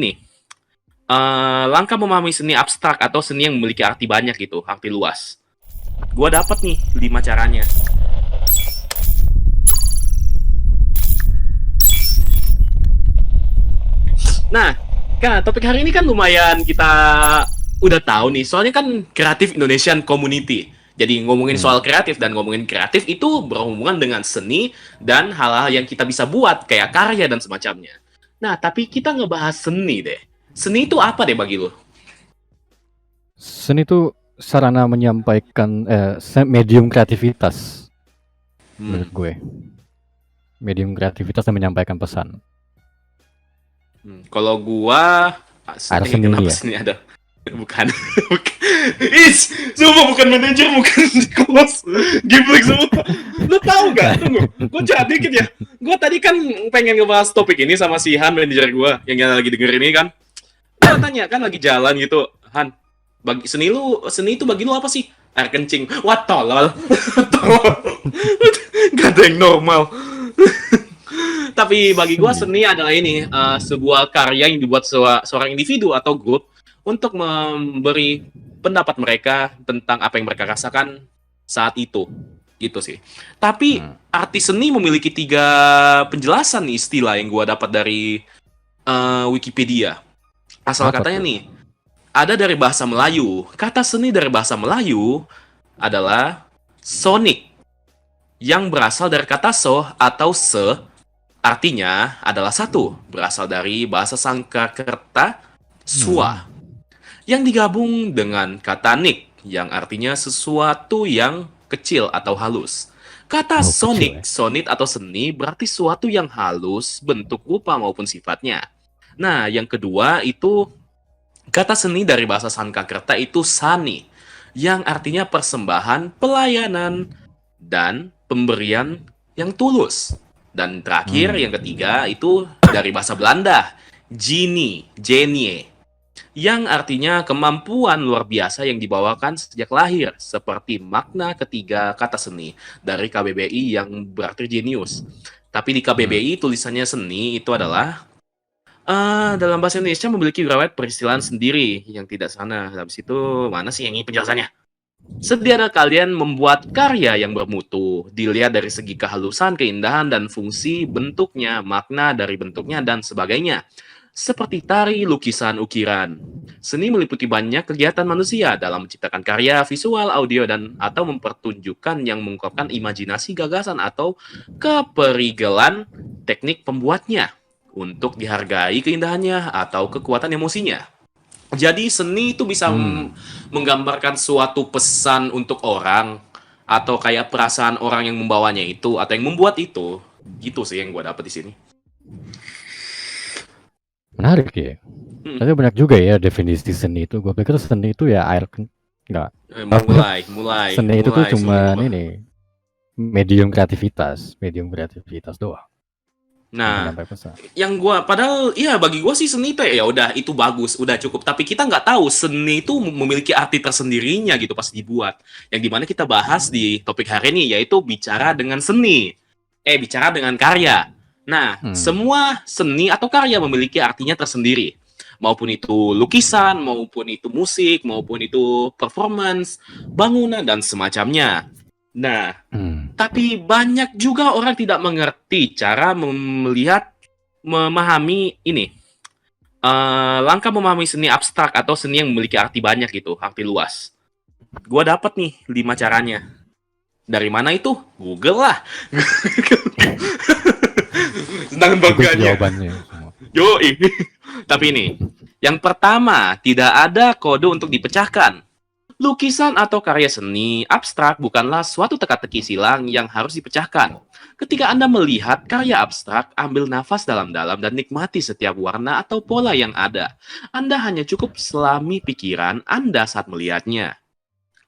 Nih, langkah memahami seni abstrak atau seni yang memiliki arti banyak gitu, arti luas. Gua dapat nih 5 caranya. Nah, topik hari ini kan lumayan kita udah tahu nih, soalnya kan Creative Indonesian Community. Jadi ngomongin soal kreatif dan ngomongin kreatif itu berhubungan dengan seni dan hal-hal yang kita bisa buat kayak karya dan semacamnya. Nah, tapi kita ngebahas seni deh. Seni itu apa deh bagi lo? Seni itu sarana menyampaikan medium kreativitas menurut gue. Medium kreativitas dan menyampaikan pesan. Kalau gua seni kenapa ya? seni ada? Bukan. Semua bukan manajer, bukan kelas. Giblek semua. Lu tahu gak? Tunggu, gue cerita dikit ya. Gue tadi kan pengen ngebahas topik ini sama si Han, manajer gue, yang lagi denger ini kan. Gue tanya, kan lagi jalan gitu. Han, bagi seni itu bagi lu apa sih? Air kencing. Wah, tolol. Gak ada yang normal. Tapi bagi gue seni adalah ini, sebuah karya yang dibuat seorang individu atau grup untuk memberi pendapat mereka tentang apa yang mereka rasakan saat itu. Gitu sih. Tapi arti seni memiliki 3 penjelasan nih, istilah yang gue dapat dari Wikipedia. Asal katanya nih, ada dari bahasa Melayu. Kata seni dari bahasa Melayu adalah sonic, yang berasal dari kata so atau se, artinya adalah satu, berasal dari bahasa Sangkrakerta sua, yang digabung dengan kata nik, yang artinya sesuatu yang kecil atau halus. Kata sonic, sonit atau seni berarti sesuatu yang halus, bentuk, rupa maupun sifatnya. Nah, yang kedua itu kata seni dari bahasa Sangkrakerta itu sani, yang artinya persembahan, pelayanan, dan pemberian yang tulus. Dan terakhir, yang ketiga itu dari bahasa Belanda, genie, yang artinya kemampuan luar biasa yang dibawakan sejak lahir, seperti makna ketiga kata seni dari KBBI yang berarti jenius. Tapi di KBBI tulisannya seni itu adalah dalam bahasa Indonesia memiliki riwayat peristilahan sendiri yang tidak sana. Habis itu mana sih yang ini penjelasannya? Sediada kalian membuat karya yang bermutu, dilihat dari segi kehalusan, keindahan, dan fungsi bentuknya, makna dari bentuknya, dan sebagainya. Seperti tari, lukisan, ukiran. Seni meliputi banyak kegiatan manusia dalam menciptakan karya, visual, audio, dan atau mempertunjukkan yang mengungkapkan imajinasi, gagasan, atau keperigelan teknik pembuatnya untuk dihargai keindahannya atau kekuatan emosinya. Jadi seni itu bisa menggambarkan suatu pesan untuk orang atau kayak perasaan orang yang membawanya itu atau yang membuat itu. Gitu sih yang gue dapet di sini. Menarik ya. Tapi banyak juga ya definisi seni itu. Gue pikir seni itu ya air enggak. Mulai. Seni itu tuh cuma ini medium kreativitas doang. Nah, yang gua padahal iya bagi gua sih seni itu ya udah itu bagus, udah cukup. Tapi kita nggak tahu seni itu memiliki arti tersendirinya gitu pas dibuat. Yang dimana kita bahas di topik hari ini yaitu bicara dengan seni, bicara dengan karya. Nah, semua seni atau karya memiliki artinya tersendiri. Maupun itu lukisan, maupun itu musik, maupun itu performance, bangunan dan semacamnya. Nah, tapi banyak juga orang tidak mengerti cara melihat, memahami ini. Langkah memahami seni abstrak atau seni yang memiliki arti banyak gitu, arti luas. Gua dapat nih 5 caranya. Dari mana itu? Google lah. Sedang bangganya. Yoi. Tapi ini, yang pertama, tidak ada kode untuk dipecahkan. Lukisan atau karya seni abstrak bukanlah suatu teka-teki silang yang harus dipecahkan. Ketika Anda melihat karya abstrak, ambil nafas dalam-dalam dan nikmati setiap warna atau pola yang ada. Anda hanya cukup selami pikiran Anda saat melihatnya.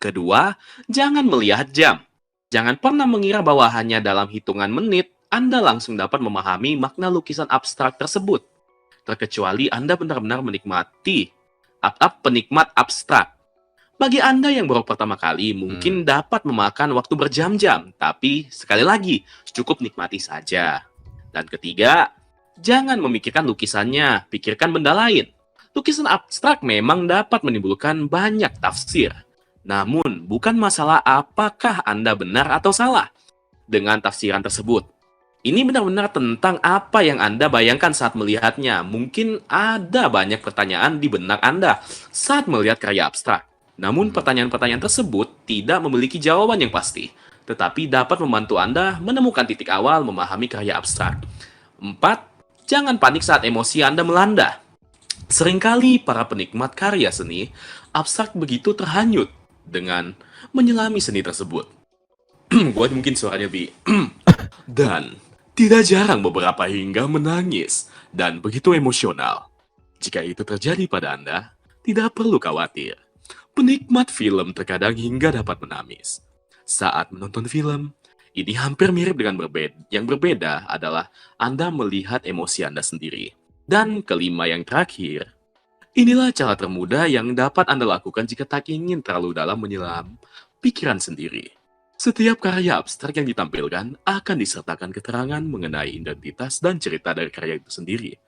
Kedua, jangan melihat jam. Jangan pernah mengira bahwa hanya dalam hitungan menit, Anda langsung dapat memahami makna lukisan abstrak tersebut. Terkecuali Anda benar-benar menikmati penikmat abstrak. Bagi Anda yang baru pertama kali, mungkin dapat memakan waktu berjam-jam, tapi sekali lagi, cukup nikmati saja. Dan ketiga, Jangan memikirkan lukisannya, pikirkan benda lain. Lukisan abstrak memang dapat menimbulkan banyak tafsir. Namun, bukan masalah apakah Anda benar atau salah dengan tafsiran tersebut. Ini benar-benar tentang apa yang Anda bayangkan saat melihatnya. Mungkin ada banyak pertanyaan di benak Anda saat melihat karya abstrak. Namun pertanyaan-pertanyaan tersebut tidak memiliki jawaban yang pasti, tetapi dapat membantu Anda menemukan titik awal memahami karya abstrak. 4. Jangan panik saat emosi Anda melanda. Seringkali para penikmat karya seni abstrak begitu terhanyut dengan menyelami seni tersebut. Gue mungkin suaranya lebih dan tidak jarang beberapa hingga menangis dan begitu emosional. Jika itu terjadi pada Anda, tidak perlu khawatir. Penikmat film terkadang hingga dapat menangis. Saat menonton film, ini hampir mirip dengan yang berbeda adalah Anda melihat emosi Anda sendiri. Dan kelima yang terakhir, inilah cara termudah yang dapat Anda lakukan jika tak ingin terlalu dalam menyelam pikiran sendiri. Setiap karya abstrak yang ditampilkan akan disertakan keterangan mengenai identitas dan cerita dari karya itu sendiri.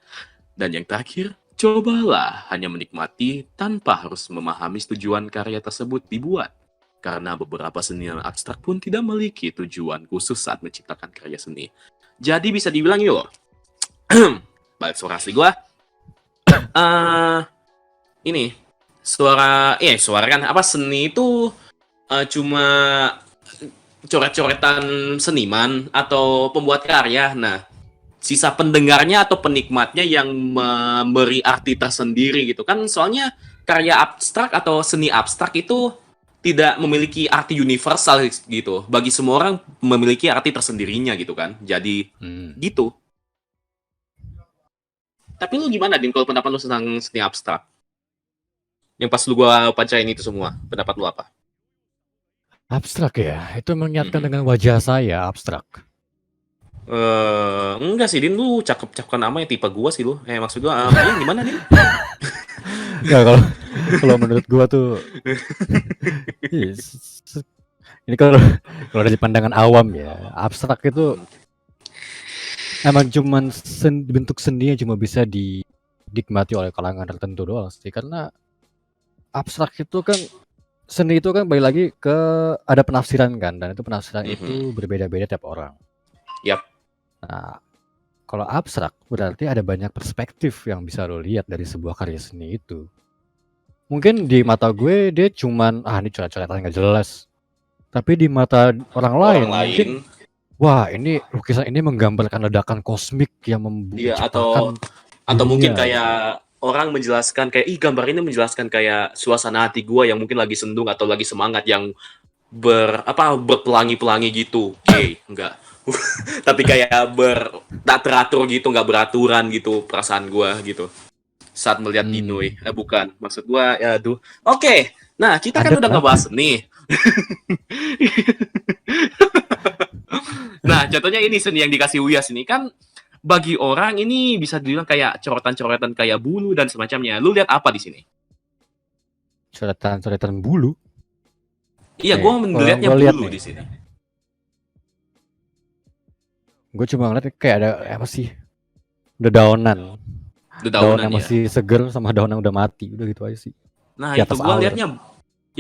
Dan yang terakhir, cobalah hanya menikmati tanpa harus memahami tujuan karya tersebut dibuat. Karena beberapa seniman abstrak pun tidak memiliki tujuan khusus saat menciptakan karya seni. Jadi bisa dibilang yuk, balik suara asli gua. Ini suara kan apa, seni itu cuma coret-coretan seniman atau pembuat karya. Nah, sisa pendengarnya atau penikmatnya yang memberi arti tersendiri gitu kan. Soalnya karya abstrak atau seni abstrak itu tidak memiliki arti universal gitu. Bagi semua orang memiliki arti tersendirinya gitu kan. Jadi gitu. Tapi lu gimana, Din, kalau pendapat lu tentang seni abstrak? Yang pas lu gua bacain itu semua, pendapat lu apa? Abstrak ya, itu mengingatkan dengan wajah saya abstrak. Enggak sih, Din, lu cakep-cakepan namanya tipe gua sih lu. Maksud gua, gimana, Din? Enggak, kalau menurut gua tuh ini kalau dari pandangan awam ya, abstrak itu emang cuman bentuk seni yang cuma bisa dinikmati oleh kalangan tertentu doang sih, karena abstrak itu kan, seni itu kan balik lagi ke ada penafsiran kan, dan itu penafsiran itu berbeda-beda tiap orang. Yap. Nah, kalau abstrak berarti ada banyak perspektif yang bisa lo lihat dari sebuah karya seni itu. Mungkin di mata gue dia cuman ini coret-coretan nggak jelas, tapi di mata orang lain mungkin wah, ini lukisan ini menggambarkan ledakan kosmik yang menciptakan atau mungkin kayak orang menjelaskan kayak gambar ini menjelaskan kayak suasana hati gue yang mungkin lagi sendung atau lagi semangat yang berpelangi-pelangi gitu. Enggak. Tapi kayak tak teratur gitu, nggak beraturan gitu perasaan gue gitu. Saat melihat Dinoy. Bukan, maksud gue aduh. Oke. Nah, kita kan udah ngebahas nih. Nah, contohnya ini seni yang dikasih Uyas ini kan bagi orang ini bisa dibilang kayak coretan-coretan kayak bulu dan semacamnya. Lu lihat apa di sini? Coretan bulu? Iya, gue melihatnya bulu di sini. Gue cuma ngeliat kayak ada apa sih? Dedaunan. Daun yang masih seger sama daun yang udah mati, udah gitu aja sih. Nah, itu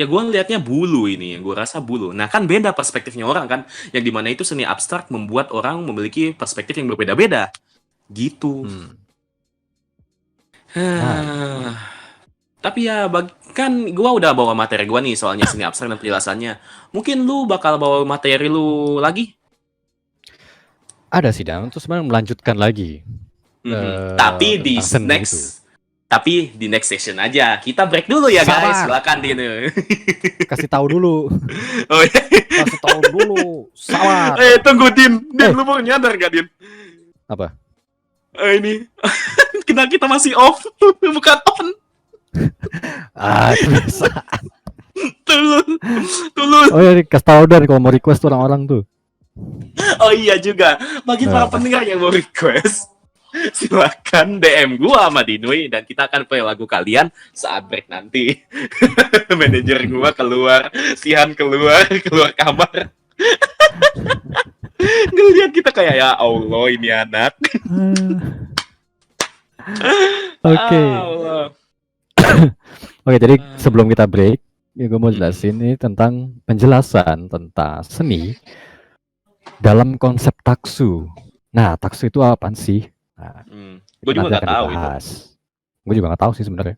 gue lihatnya bulu ini, yang gue rasa bulu. Nah, kan beda perspektifnya orang kan, yang dimana itu seni abstrak membuat orang memiliki perspektif yang berbeda-beda, gitu. Tapi ya, kan gue udah bawa materi gue nih soalnya seni abstrak dan penjelasannya. Mungkin lu bakal bawa materi lu lagi? Ada sih, Dan. Terus sebenarnya melanjutkan lagi. Tapi di next session aja. Kita break dulu ya, guys. Silakan Dino. Kasih tahu dulu. Oh iya. Kasih tahu dulu. Sabar. Tunggu Din. Lu mau nyadar gak, Din? Apa? Ini. kita masih off. Bukan on. Kebiasaan. Tulus. Oh iya, kasih tahu Dan kalau mau request orang-orang tuh. Oh iya juga. Bagi para pendengar yang mau request, silakan DM gua sama Dinoy dan kita akan play lagu kalian saat break nanti. Manajer gua keluar, Sihan keluar kamar. Ngelihat kita kayak ya Allah ini anak. Oke. Allah. Oke, jadi Ah. sebelum kita break, ya gue mau Mm-mm. jelasin ini tentang penjelasan tentang seni dalam konsep taksu. Nah, taksu itu apaan sih? Nah, Gue itu juga nanti nggak akan tahu itu. dibahas. Gue juga nggak tahu sih sebenarnya.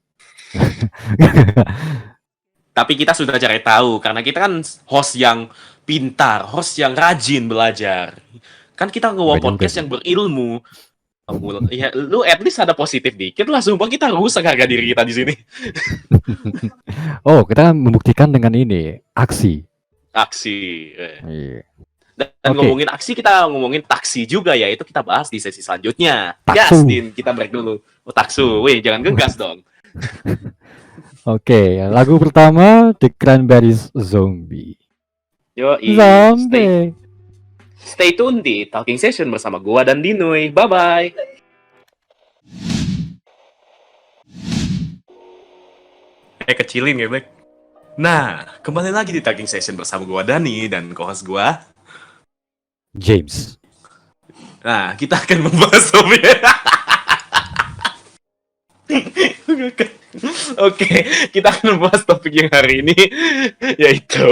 Tapi kita sudah cari tahu karena kita kan host yang pintar, host yang rajin belajar. Kan kita ngebawa Enggak juga podcast sih. yang berilmu. Ya, lu at least ada positif dikit lah, sumpah kita rusak harga diri kita di sini. Oh, kita membuktikan dengan ini, aksi. Aksi. Iya. Dan Oke, ngomongin aksi, kita ngomongin taksi juga ya. Itu kita bahas di sesi selanjutnya. Gas, taksu. Din. Kita break dulu. Oh, taksu. Wih, jangan gegas dong. Oke, lagu pertama The Cranberries Zombie. Yo, Zombie. stay tune di Talking Session bersama gua dan Dinoy. Bye-bye. Kecilin ya, Black. Nah, kembali lagi di Talking Session bersama gua Dani dan co-host gua. James. Nah, kita akan membahas topik. Oke, kita akan membahas topik yang hari ini yaitu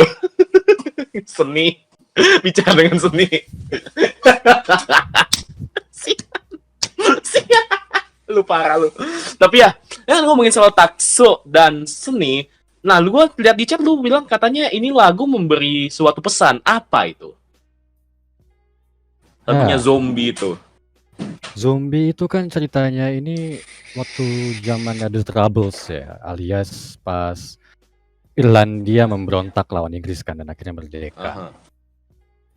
seni. Bicara dengan seni. Siap. Lu parah lu. Tapi ya ngomongin soal takso dan seni. Nah, lu gua lihat di chat lu bilang katanya ini lagu memberi suatu pesan. Apa itu? Lagunya Nah, Zombie itu. Zombie itu kan ceritanya ini waktu zaman The Troubles ya, alias pas Irlandia memberontak lawan Inggris kan dan akhirnya merdeka. Aha.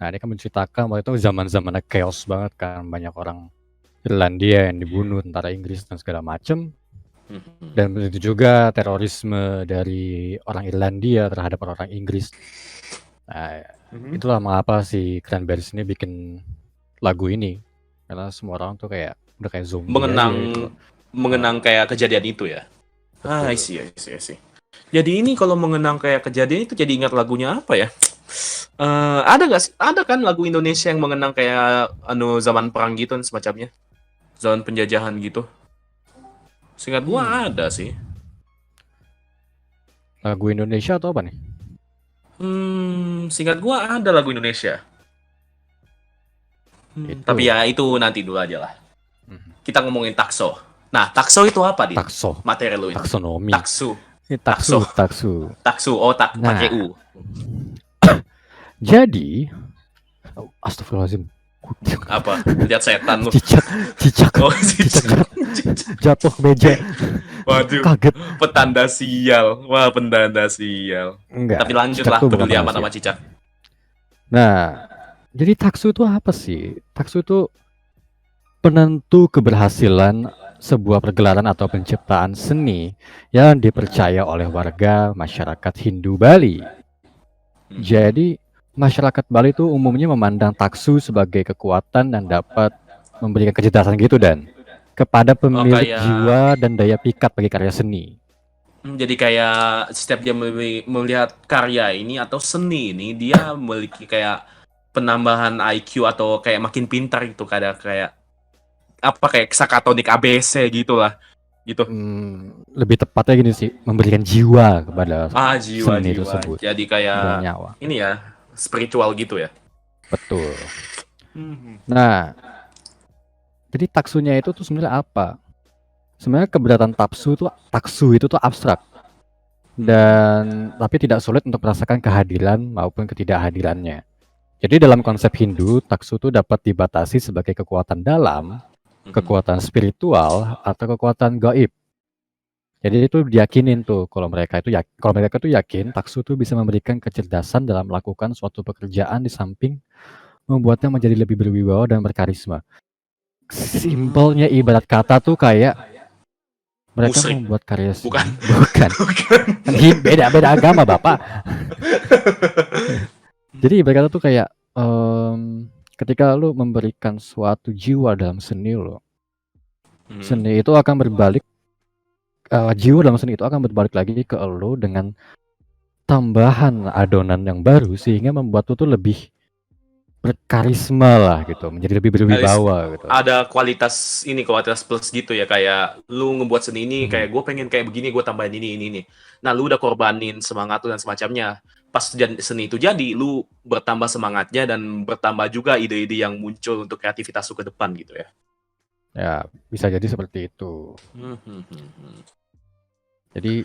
Nah, ini kan menceritakan waktu itu zaman-zaman chaos banget kan, banyak orang Irlandia yang dibunuh tentara Inggris dan segala macem. Dan begitu juga terorisme dari orang Irlandia terhadap orang Inggris. Nah, itulah mengapa si Cranberries ini bikin lagu ini. Karena semua orang tuh kayak udah kayak zombie aja gitu. mengenang kayak kejadian itu ya. Betul. I see. Jadi ini kalau mengenang kayak kejadian itu jadi ingat lagunya apa ya? Ada nggak sih? Ada kan lagu Indonesia yang mengenang kayak zaman perang gitu dan semacamnya, zaman penjajahan gitu. Seingat gua ada sih. Lagu Indonesia atau apa nih? Seingat gua ada lagu Indonesia. Itu. Tapi ya itu nanti dulu aja lah. Kita ngomongin takso. Nah, takso itu apa, Din? Takso. Materi lu ini. Taksonomi. Taksu. Taksu. Oh, pakai U. Jadi, astagfirullahaladzim. Apa? Lihat setan lu. Cicak. Oh, Jatuh ke meja. Waduh. Kaget. Petanda sial. Wah, petanda sial. Enggak. Tapi lanjutlah, peduli amat sama cicak. Nah, jadi taksu itu apa sih? Taksu itu penentu keberhasilan sebuah pergelaran atau penciptaan seni yang dipercaya oleh warga masyarakat Hindu Bali. Jadi, masyarakat Bali itu umumnya memandang taksu sebagai kekuatan dan dapat memberikan kecerdasan gitu dan kepada pemilik jiwa dan daya pikat bagi karya seni. Jadi kayak setiap dia melihat karya ini atau seni ini, dia memiliki kayak penambahan IQ atau kayak makin pintar gitu, kayak apa kayak sakatonik ABC gitulah gitu. Lebih tepatnya gini sih, memberikan jiwa kepada jiwa seni tersebut. Jadi kayak nyawa. Ini ya, spiritual gitu ya. Betul. Nah, jadi taksunya itu tuh sebenarnya apa? Sebenarnya keberadaan taksu itu tuh abstrak. Dan tapi tidak sulit untuk merasakan kehadiran maupun ketidakhadirannya. Jadi dalam konsep Hindu, taksu itu dapat dibatasi sebagai kekuatan dalam, kekuatan spiritual, atau kekuatan gaib. Jadi itu diyakinin tuh kalau mereka itu yakin taksu itu bisa memberikan kecerdasan dalam melakukan suatu pekerjaan di samping membuatnya menjadi lebih berwibawa dan berkarisma. Simpelnya ibarat kata tuh kayak mereka musrik. membuat karya seni. Bukan. Beda agama, Bapak. Jadi ibarat kata tuh kayak ketika lu memberikan suatu jiwa dalam seni lo, seni itu akan berbalik, jiwa dalam seni itu akan berbalik lagi ke lo dengan tambahan adonan yang baru sehingga membuat lu tuh lebih berkarisma lah gitu, menjadi lebih berwibawa gitu. ada kualitas plus gitu ya, kayak lu ngebuat seni ini Mhm. kayak gue pengen kayak begini, gue tambahin ini nih. Nah, lu udah korbanin semangat lu dan semacamnya. Pas seni itu jadi, lu bertambah semangatnya dan bertambah juga ide-ide yang muncul untuk kreativitas lu ke depan gitu ya. Ya, bisa jadi seperti itu. Jadi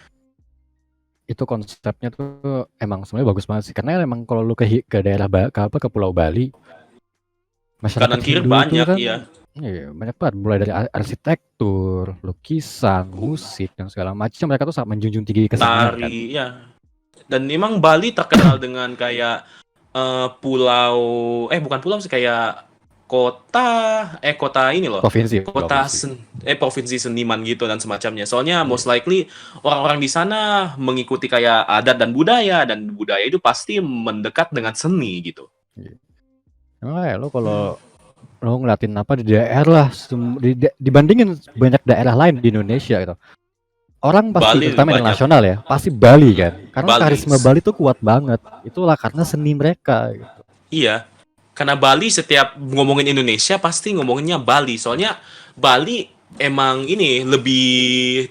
itu konsepnya tuh emang sebenarnya bagus banget sih, karena emang kalau lu ke daerah ke Pulau Bali, masyarakat Kanan kiri Hindu itu banyak, kan iya. iya, banyak banget mulai dari arsitektur, lukisan, musik dan segala macam, mereka tuh sangat menjunjung tinggi kesenian kan. Tari, ya. Dan memang Bali terkenal dengan kayak pulau, bukan pulau sih, kayak kota ini loh. Provinsi, Kota provinsi. provinsi seniman gitu dan semacamnya. Soalnya Iya. most likely orang-orang di sana mengikuti kayak adat dan budaya itu pasti mendekat dengan seni gitu. Iya. Makanya lo kalau lo ngeliatin apa di daerah dibandingin banyak daerah lain di Indonesia gitu. Orang pasti, Bali lebih terutama banyak. internasional ya, pasti Bali kan. Karena Bali. karisma Bali tuh kuat banget. Itulah karena seni mereka gitu. Iya. Karena Bali setiap ngomongin Indonesia pasti ngomonginnya Bali. Soalnya Bali emang ini lebih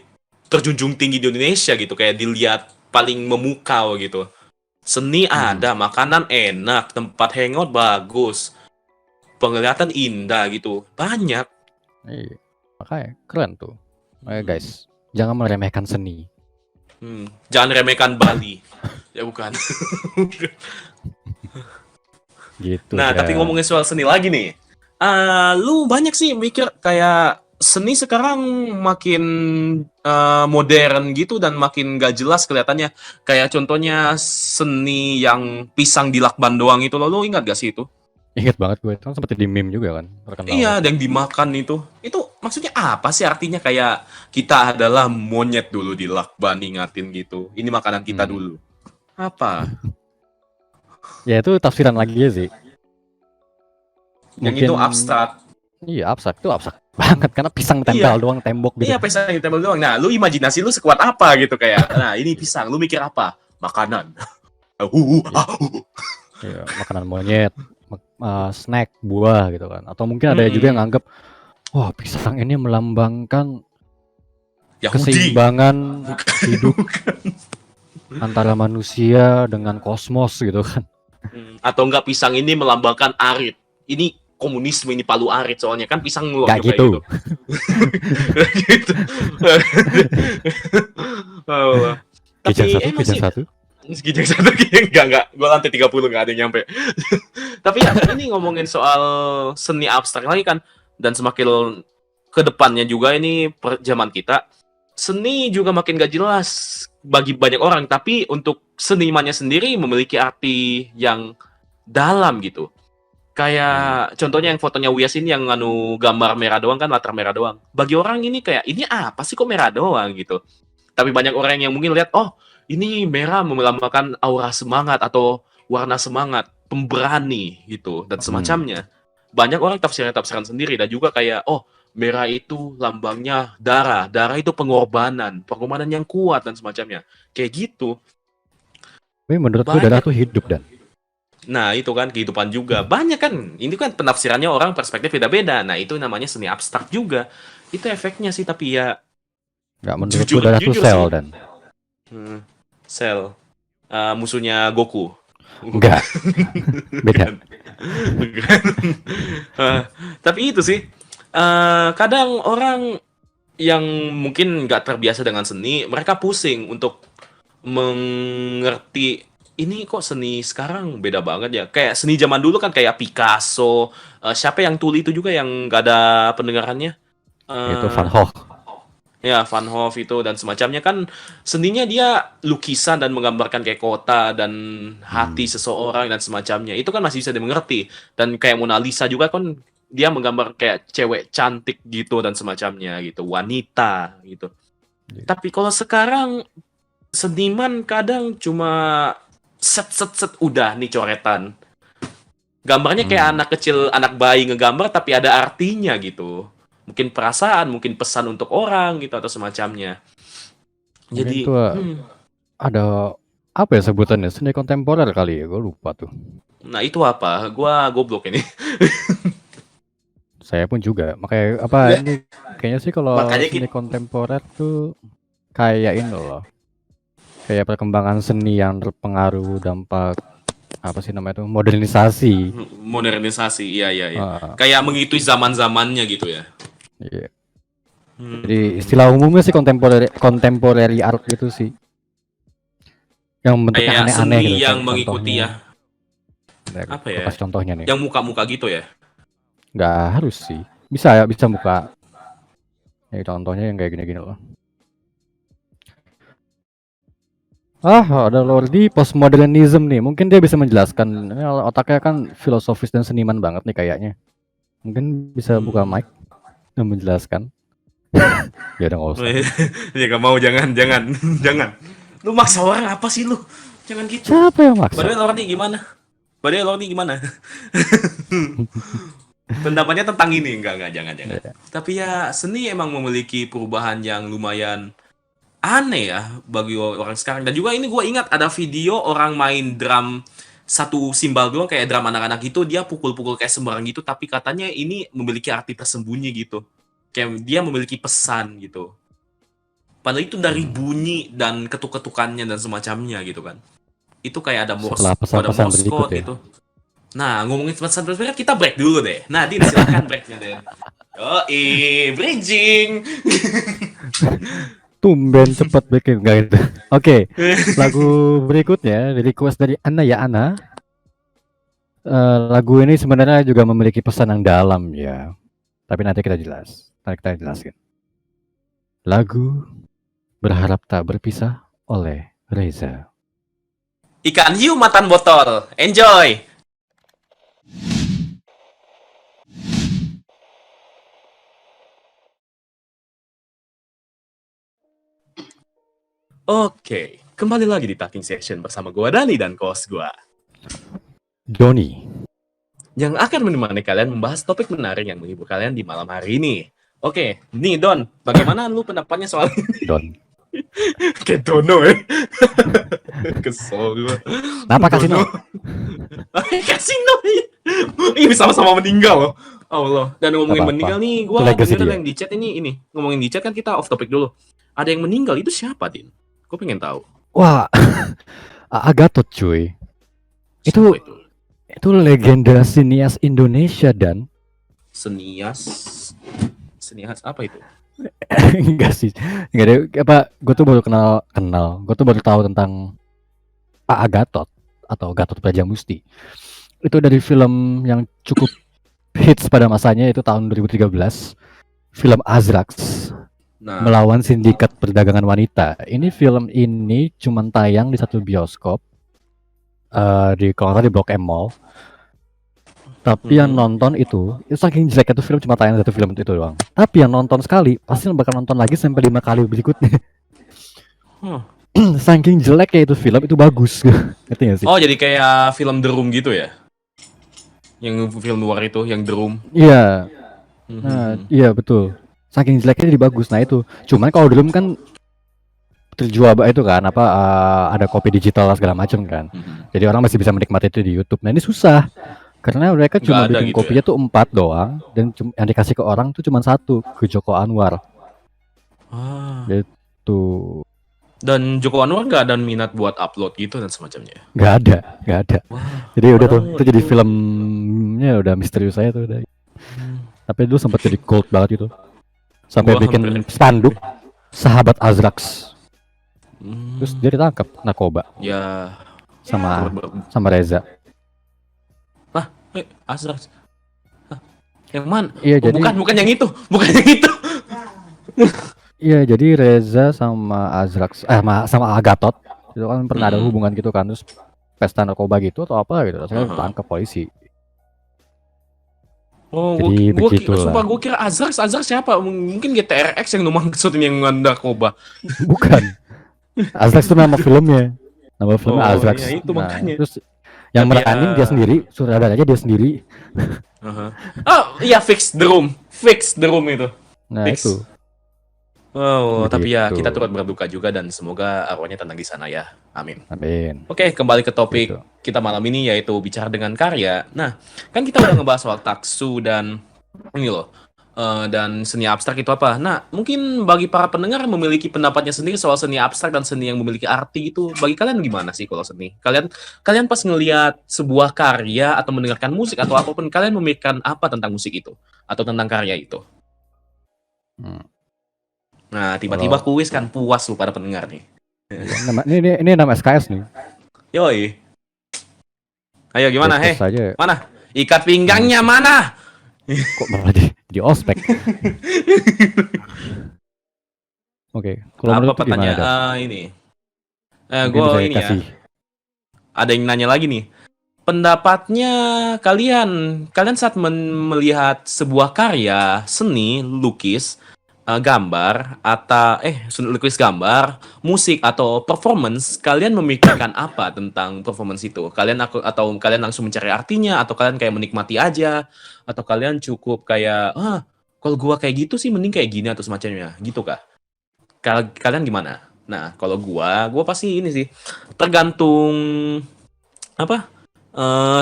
terjunjung tinggi di Indonesia gitu, kayak dilihat paling memukau gitu. Seni ada, makanan enak, tempat hangout bagus, penglihatan indah gitu. Banyak. Iya. Makanya keren tuh. Makanya guys, jangan meremehkan seni. Jangan remehkan Bali. Ya bukan. Gitu Nah, ya. tapi ngomongin soal seni lagi nih. Lu banyak sih mikir kayak seni sekarang makin modern gitu dan makin gak jelas kelihatannya. Kayak contohnya seni yang pisang dilakban doang itu loh. Lu ingat gak sih itu? Ingat banget gue, itu kan seperti di meme juga kan, terkenal. Iya, ada yang dimakan itu. Itu maksudnya apa sih artinya, kayak kita adalah monyet dulu dilakban, ingatin gitu. Ini makanan kita dulu. Apa? Ya itu tafsiran lagi ya sih. Yang itu abstrak. Iya, abstrak itu abstrak banget karena pisang tempel doang tembok gitu. Iya, pisang yang tempel doang. Nah, lu imajinasi lu sekuat apa gitu, kayak, nah ini pisang, lu mikir apa? Makanan. Iya, makanan monyet, snack, buah gitu kan. Atau mungkin ada juga yang nganggap, wah pisang ini melambangkan Yahudi. keseimbangan hidup antara manusia dengan kosmos gitu kan. Atau enggak pisang ini melambangkan arit. Ini komunisme, ini Palu Arit, soalnya kan pisang ngelok Gak juga gitu. gitu. Tapi Kijang satu. Kijang satu, enggak. Gue lantai 30 enggak ada yang nyampe. Tapi ya, ini ngomongin soal seni abstrak lagi kan, dan semakin ke depannya juga ini zaman kita, seni juga makin gak jelas bagi banyak orang, tapi untuk senimannya sendiri memiliki arti yang dalam gitu. Kayak contohnya yang fotonya Wias ini yang gambar merah doang kan, latar merah doang. Bagi orang ini kayak, ini apa sih kok merah doang gitu. Tapi banyak orang yang mungkin lihat, oh ini merah melambangkan aura semangat atau warna semangat, pemberani gitu dan semacamnya. Banyak orang tafsiran sendiri, dan juga kayak, oh merah itu lambangnya darah, darah itu pengorbanan yang kuat dan semacamnya. Kayak gitu. Tapi menurut gue darah tuh hidup dan. Nah, itu kan kehidupan juga. Banyak kan. Ini kan penafsirannya orang perspektif beda-beda. Nah, itu namanya seni abstrak juga. Itu efeknya sih, tapi ya Nggak, menurut gue darah tuh sel sih. Dan. Sel. Musuhnya Goku. Enggak. Beda. Tapi itu sih. Kadang orang yang mungkin nggak terbiasa dengan seni, mereka pusing untuk mengerti ini kok seni sekarang beda banget ya. Kayak seni zaman dulu kan kayak Picasso, siapa yang tuli itu juga yang gak ada pendengarannya? Itu Van Gogh. Ya, Van Gogh itu dan semacamnya kan seninya dia lukisan dan menggambarkan kayak kota dan hati seseorang dan semacamnya. Itu kan masih bisa dimengerti. Dan kayak Mona Lisa juga kan dia menggambar kayak cewek cantik gitu dan semacamnya gitu, wanita gitu. Tapi kalau sekarang seniman kadang cuma set udah nih coretan. Gambarnya kayak anak kecil, anak bayi ngegambar tapi ada artinya gitu. Mungkin perasaan, mungkin pesan untuk orang gitu atau semacamnya. Mungkin Jadi itu ada apa ya sebutannya? Seni kontemporer kali ya, gue lupa tuh. Nah, itu apa? Gua goblok ini. Saya pun juga. Makanya apa ini kayaknya sih kalau Makanya seni kita kontemporer tuh kayak ini loh. Kayak perkembangan seni yang terpengaruh dampak apa sih namanya itu modernisasi. modernisasi, iya iya iya. Ah, Kayak mengikuti zaman-zamannya gitu ya. iya. Hmm, Jadi istilah umumnya sih contemporary art gitu sih. Yang bentuknya kayak aneh-aneh seni gitu yang kayak mengikuti contohnya. ya. Nah, Apa gue ya? kasih contohnya nih. Yang muka-muka gitu ya. Nggak harus sih. Bisa ya, bisa buka. Ya, contohnya yang kayak gini-gini loh. Ada Lordi postmodernism nih. Mungkin dia bisa menjelaskan. Ini otaknya kan filosofis dan seniman banget nih kayaknya. Mungkin bisa buka Hmm. mic dan menjelaskan. Ya udah nggak usah. Ya gak mau, jangan jangan jangan. Lu maksa orang apa sih lu? Jangan gitu. Siapa yang By the maksa? way, Lordi gimana? By the way, Lordi gimana? Pendapatnya tentang ini enggak jangan jangan. Ya. Tapi ya seni emang memiliki perubahan yang lumayan aneh ya bagi orang sekarang. Dan juga ini gue ingat ada video orang main drum satu simbal doang kayak drum anak-anak gitu, dia pukul-pukul kayak sembarang gitu, tapi katanya ini memiliki arti tersembunyi gitu. Kayak dia memiliki pesan gitu. Padahal itu dari Hmm. bunyi dan ketuk-ketukannya dan semacamnya gitu kan. Itu kayak Setelah ada pesan-pesan Morse berikut code ya. gitu. Nah, ngomongin pesan-pesan kita break dulu deh. Nah, Din, silakan breaknya deh. Oh, bridging. Tumben cepat bikin enggak gitu. Oke, lagu berikutnya dari request dari Ana ya Ana. Lagu ini sebenarnya juga memiliki pesan yang dalam ya. Tapi nanti kita jelasin. Lagu Berharap Tak Berpisah oleh Reza. Ikan hiu makan botol. Enjoy. Oke, kembali lagi di Talking Session bersama gua Dani dan kos gua Doni. yang akan menemani kalian membahas topik menarik yang menghibur kalian di malam hari ini. Oke, nih Don, bagaimana lu pendapatnya soal ini? Don. Kayak Dono ya. Kesel gua. Kenapa kasino? Kasino. Ini sama-sama meninggal loh. Allah. Dan ngomongin Apa-apa. meninggal nih, Itu gua legacy denger dia. yang di chat ini. Ngomongin di chat kan kita off topic dulu. Ada yang meninggal, itu siapa, Din? Gue pengen tahu. Wah, Agatot cuy. Siapa itu? Itu legenda sinias Indonesia dan Senias apa itu? enggak sih. Enggak ada apa gue tuh baru kenal. Gue tuh baru tahu tentang Pak Agatot atau Gatot Brajamusti. Itu dari film yang cukup hits pada masanya itu tahun 2013. Film Azrax Nah, melawan sindikat perdagangan wanita. Ini film ini cuma tayang di satu bioskop di kalau nggak salah di Blok M Mall. Tapi yang nonton itu saking jeleknya tuh film cuma tayang satu film itu doang. Tapi yang nonton sekali pasti bakal nonton lagi sampai 5 kali berikutnya. Saking jeleknya itu film itu bagus. Ngerti gak sih? oh jadi kayak film The Room gitu ya? Yang film luar itu, yang The Room. Iya. Nah, iya betul. Saking jeleknya jadi bagus. Nah itu. Cuman kalau dulu kan terjual itu kan apa ada kopi digital segala macam kan. Jadi orang masih bisa menikmati itu di YouTube. Nah ini susah. Karena mereka cuma Nggak ada bikin gitu kopinya ya? tuh 4 doang dan yang dikasih ke orang tuh cuma 1 ke Joko Anwar. Tuh Dan Joko Anwar nggak ada minat buat upload gitu dan semacamnya. nggak ada. Wah, Jadi udah tuh padahal itu jadi filmnya udah misterius saya tuh udah. Tapi dulu sempat jadi cult banget itu. Sampai Gua bikin hampir- spanduk sahabat Azrax. Hmm, Terus dia ditangkap narkoba ya. sama Reza. Azrax. Hah, yang mana? Iya Oh, jadi bukan yang itu, bukan yang itu. iya jadi Reza sama Azrax sama Agatot itu kan pernah ada hubungan gitu kan terus pesta narkoba gitu atau apa gitu terus ditangkap polisi. Oh, Jadi begitulah. sumpah gue kira Azrax siapa? Mungkin GTRX yang maksud ini yang narkoba. Bukan. Azrax itu nama filmnya. Nama filmnya Oh, Azrax. iya, itu makanya. Terus yang Tapi meranin ya- dia sendiri, sutradaranya dia sendiri. Oh iya, Fix the Room itu. Nah Fix. itu. Oh, tapi ya Begitu. kita turut berduka juga dan semoga arwahnya tenang di sana ya. Amin. Amin. Oke, kembali ke topik Gitu. kita malam ini yaitu bicara dengan karya. Nah, kan kita udah ngebahas soal taksu dan ini loh, dan seni abstrak itu apa. Nah, mungkin bagi para pendengar memiliki pendapatnya sendiri soal seni abstrak dan seni yang memiliki arti itu. Bagi kalian gimana sih kalau seni? Kalian pas ngelihat sebuah karya atau mendengarkan musik atau apapun, kalian memikirkan apa tentang musik itu atau tentang karya itu? Hmm. Nah, tiba-tiba Kalau kuis kan puas lu pada pendengar nih. ini nama SKS nih. Yoi. Ayo gimana, Request saja. Mana? Ikat pinggangnya mana? Kok malah di ospek? Oke, kalau Apa menurut lu gimana, pertanyaan Das? ini? Mungkin Gue bisa ini ya. kasih. Ada yang nanya lagi nih. Pendapatnya kalian saat melihat sebuah karya seni, lukis, gambar atau lukis gambar, musik atau performance, kalian memikirkan apa tentang performance itu? Atau kalian langsung mencari artinya atau kalian kayak menikmati aja atau kalian cukup kayak kalau gua kayak gitu sih mending kayak gini atau semacamnya, gitu kah? Kalian gimana? Nah, kalau gua pasti ini sih tergantung apa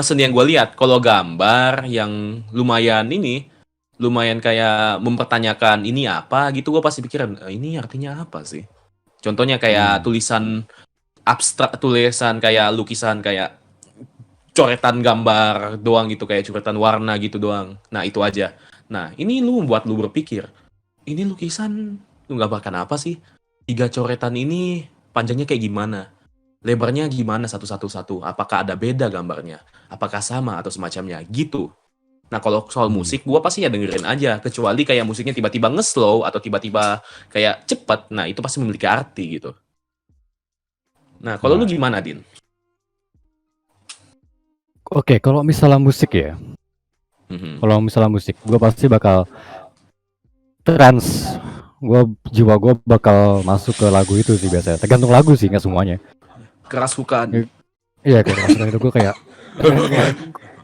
seni yang gue lihat. Kalau gambar yang lumayan kayak mempertanyakan ini apa gitu, gue pasti pikiran ini artinya apa sih. Contohnya kayak tulisan abstrak, tulisan kayak lukisan kayak coretan gambar doang gitu, kayak coretan warna gitu doang. Nah itu aja. Nah ini membuat lu berpikir, ini lukisan lu gambarkan apa sih? 3 coretan ini panjangnya kayak gimana? Lebarnya gimana satu-satu? Apakah ada beda gambarnya? Apakah sama atau semacamnya? Gitu. Nah, kalau soal musik, gue pasti ya dengerin aja. Kecuali kayak musiknya tiba-tiba nge-slow atau tiba-tiba kayak cepet. Nah, itu pasti memiliki arti gitu. Nah, kalau lu gimana, Din? Oke, kalau misalnya musik ya. Kalau misalnya musik, gue pasti bakal trans. Jiwa gue bakal masuk ke lagu itu sih biasanya. Tergantung lagu sih, nggak semuanya. Kerasukan. Iya, kayak kerasukan itu gue kayak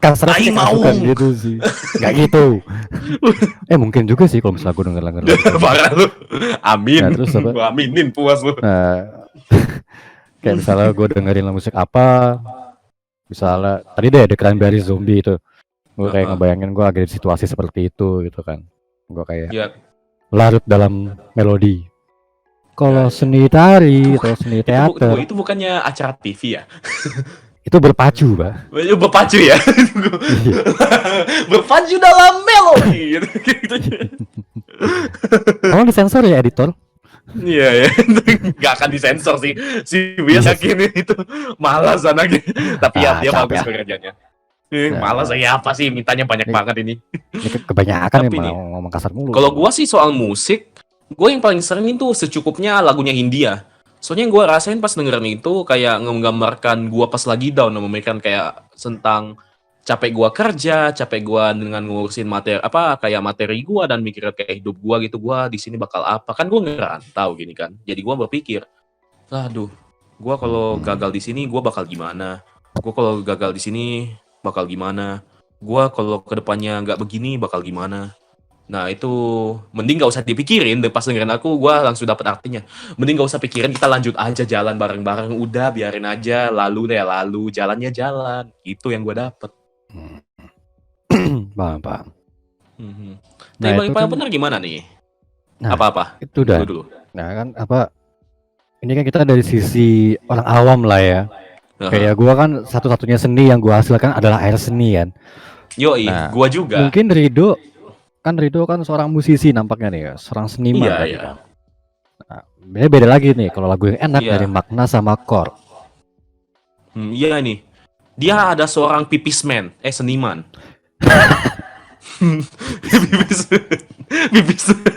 kasar sih kerasukan gitu sih. Nggak gitu. Mungkin juga sih kalau misalnya gue denger Parah lu. Amin. Nah, terus apa? Gue aminin puas lu. Kayak misalnya gue dengerin musik apa, misalnya tadi deh The Cranberries Zombie itu, gue kayak ngebayangin gue ada di situasi seperti itu gitu kan, gue kayak larut dalam melodi. Kalau seni tari atau seni teater itu bukannya acara TV ya? itu berpacu, Pak. Berpacu ya? Berpacu dalam melodi. Kalau disensor ya editor? Iya ya, nggak akan disensor sih. Si Bias yakin itu malas anaknya. Tapi ya dia bagus kerjanya. Malas ya apa sih, mintanya banyak banget ini. Kebanyakan ya ngomong kasar mulu. Kalau gua sih soal musik, gue yang paling sering itu secukupnya lagunya Hindia. Soalnya yang gue rasain pas dengerin itu kayak menggambarkan gue pas lagi down, memikirkan kayak tentang capek gue kerja, capek gue dengan ngurusin materi gue dan mikirin kayak hidup gue gitu, gue di sini bakal apa, kan gue ngerantau gini kan. Jadi gue berpikir, aduh, gue kalau gagal di sini gue bakal gimana? Gue kalau gagal di sini bakal gimana? Gue kalau kedepannya nggak begini bakal gimana? Nah itu mending gak usah dipikirin. Pas dengerin aku, gue langsung dapet artinya. Mending gak usah pikirin, kita lanjut aja jalan bareng-bareng. Udah biarin aja, lalu jalannya jalan. Itu yang gue dapet. Paham. Tapi paling benar gimana nih? Apa-apa? Itu udah. Dulu. Nah kan ini kan kita dari sisi orang awam lah ya. Kayak gue kan satu-satunya seni yang gue hasilkan adalah air seni kan. Yoi, gue juga. Mungkin Rido kan seorang musisi nampaknya nih ya, seorang seniman tadi kan. Nah, beda lagi nih kalau lagu yang enak dari makna sama chord. Iya nih. Dia ada seorang pipisman, seniman. pipisman.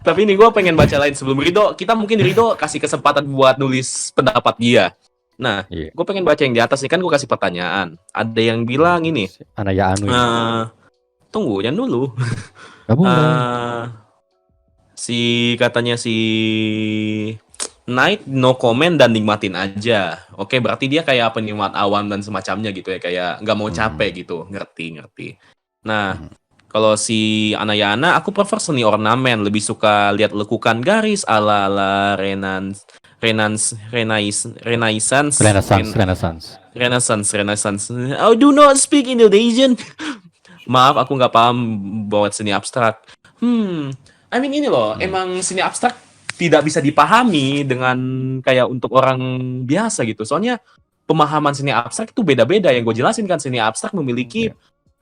Tapi ini gue pengen baca lain sebelum Rido. Rido kasih kesempatan buat nulis pendapat dia. Nah, gue pengen baca yang di atas nih, kan gue kasih pertanyaan. Ada yang bilang ini. Tunggu, jangan dulu. Katanya si Night no comment dan nikmatin aja. Oke, berarti dia kayak penikmat awam dan semacamnya gitu ya, kayak nggak mau capek gitu. Ngerti. Nah, Kalau si Anayana, aku prefer seni ornamen, lebih suka lihat lekukan garis ala-ala Renaissance, Renaissance. I do not speak Indonesian. Maaf, aku nggak paham buat seni abstrak. I mean ini loh, emang seni abstrak tidak bisa dipahami dengan kayak untuk orang biasa gitu. Soalnya pemahaman seni abstrak itu beda-beda. Yang gue jelasin kan, seni abstrak memiliki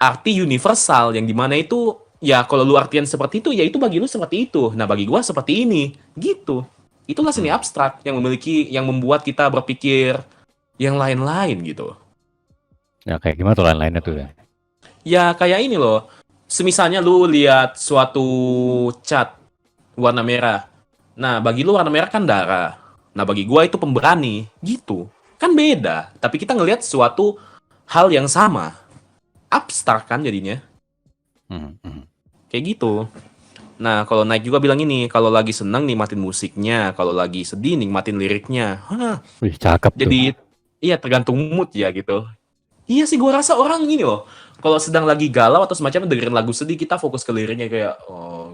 arti universal yang dimana itu ya kalau lu artian seperti itu ya itu bagi lu seperti itu. Nah bagi gua seperti ini gitu. Itulah seni abstrak yang membuat kita berpikir yang lain-lain gitu. Ya kayak gimana tuh lain-lainnya tuh ya? Ya kayak ini loh. Semisalnya lu lihat suatu cat warna merah. Nah bagi lu warna merah kan darah. Nah bagi gua itu pemberani gitu. Kan beda. Tapi kita ngelihat suatu hal yang sama. Abstrak kan jadinya. Kayak gitu. Nah, kalau Naik juga bilang ini, kalau lagi senang nikmatin musiknya, kalau lagi sedih nikmatin liriknya. Wih, cakep tuh. Jadi, iya tergantung mood ya gitu. Iya sih, gua rasa orang ini loh. Kalau sedang lagi galau atau semacamnya dengerin lagu sedih, kita fokus ke liriknya kayak, oh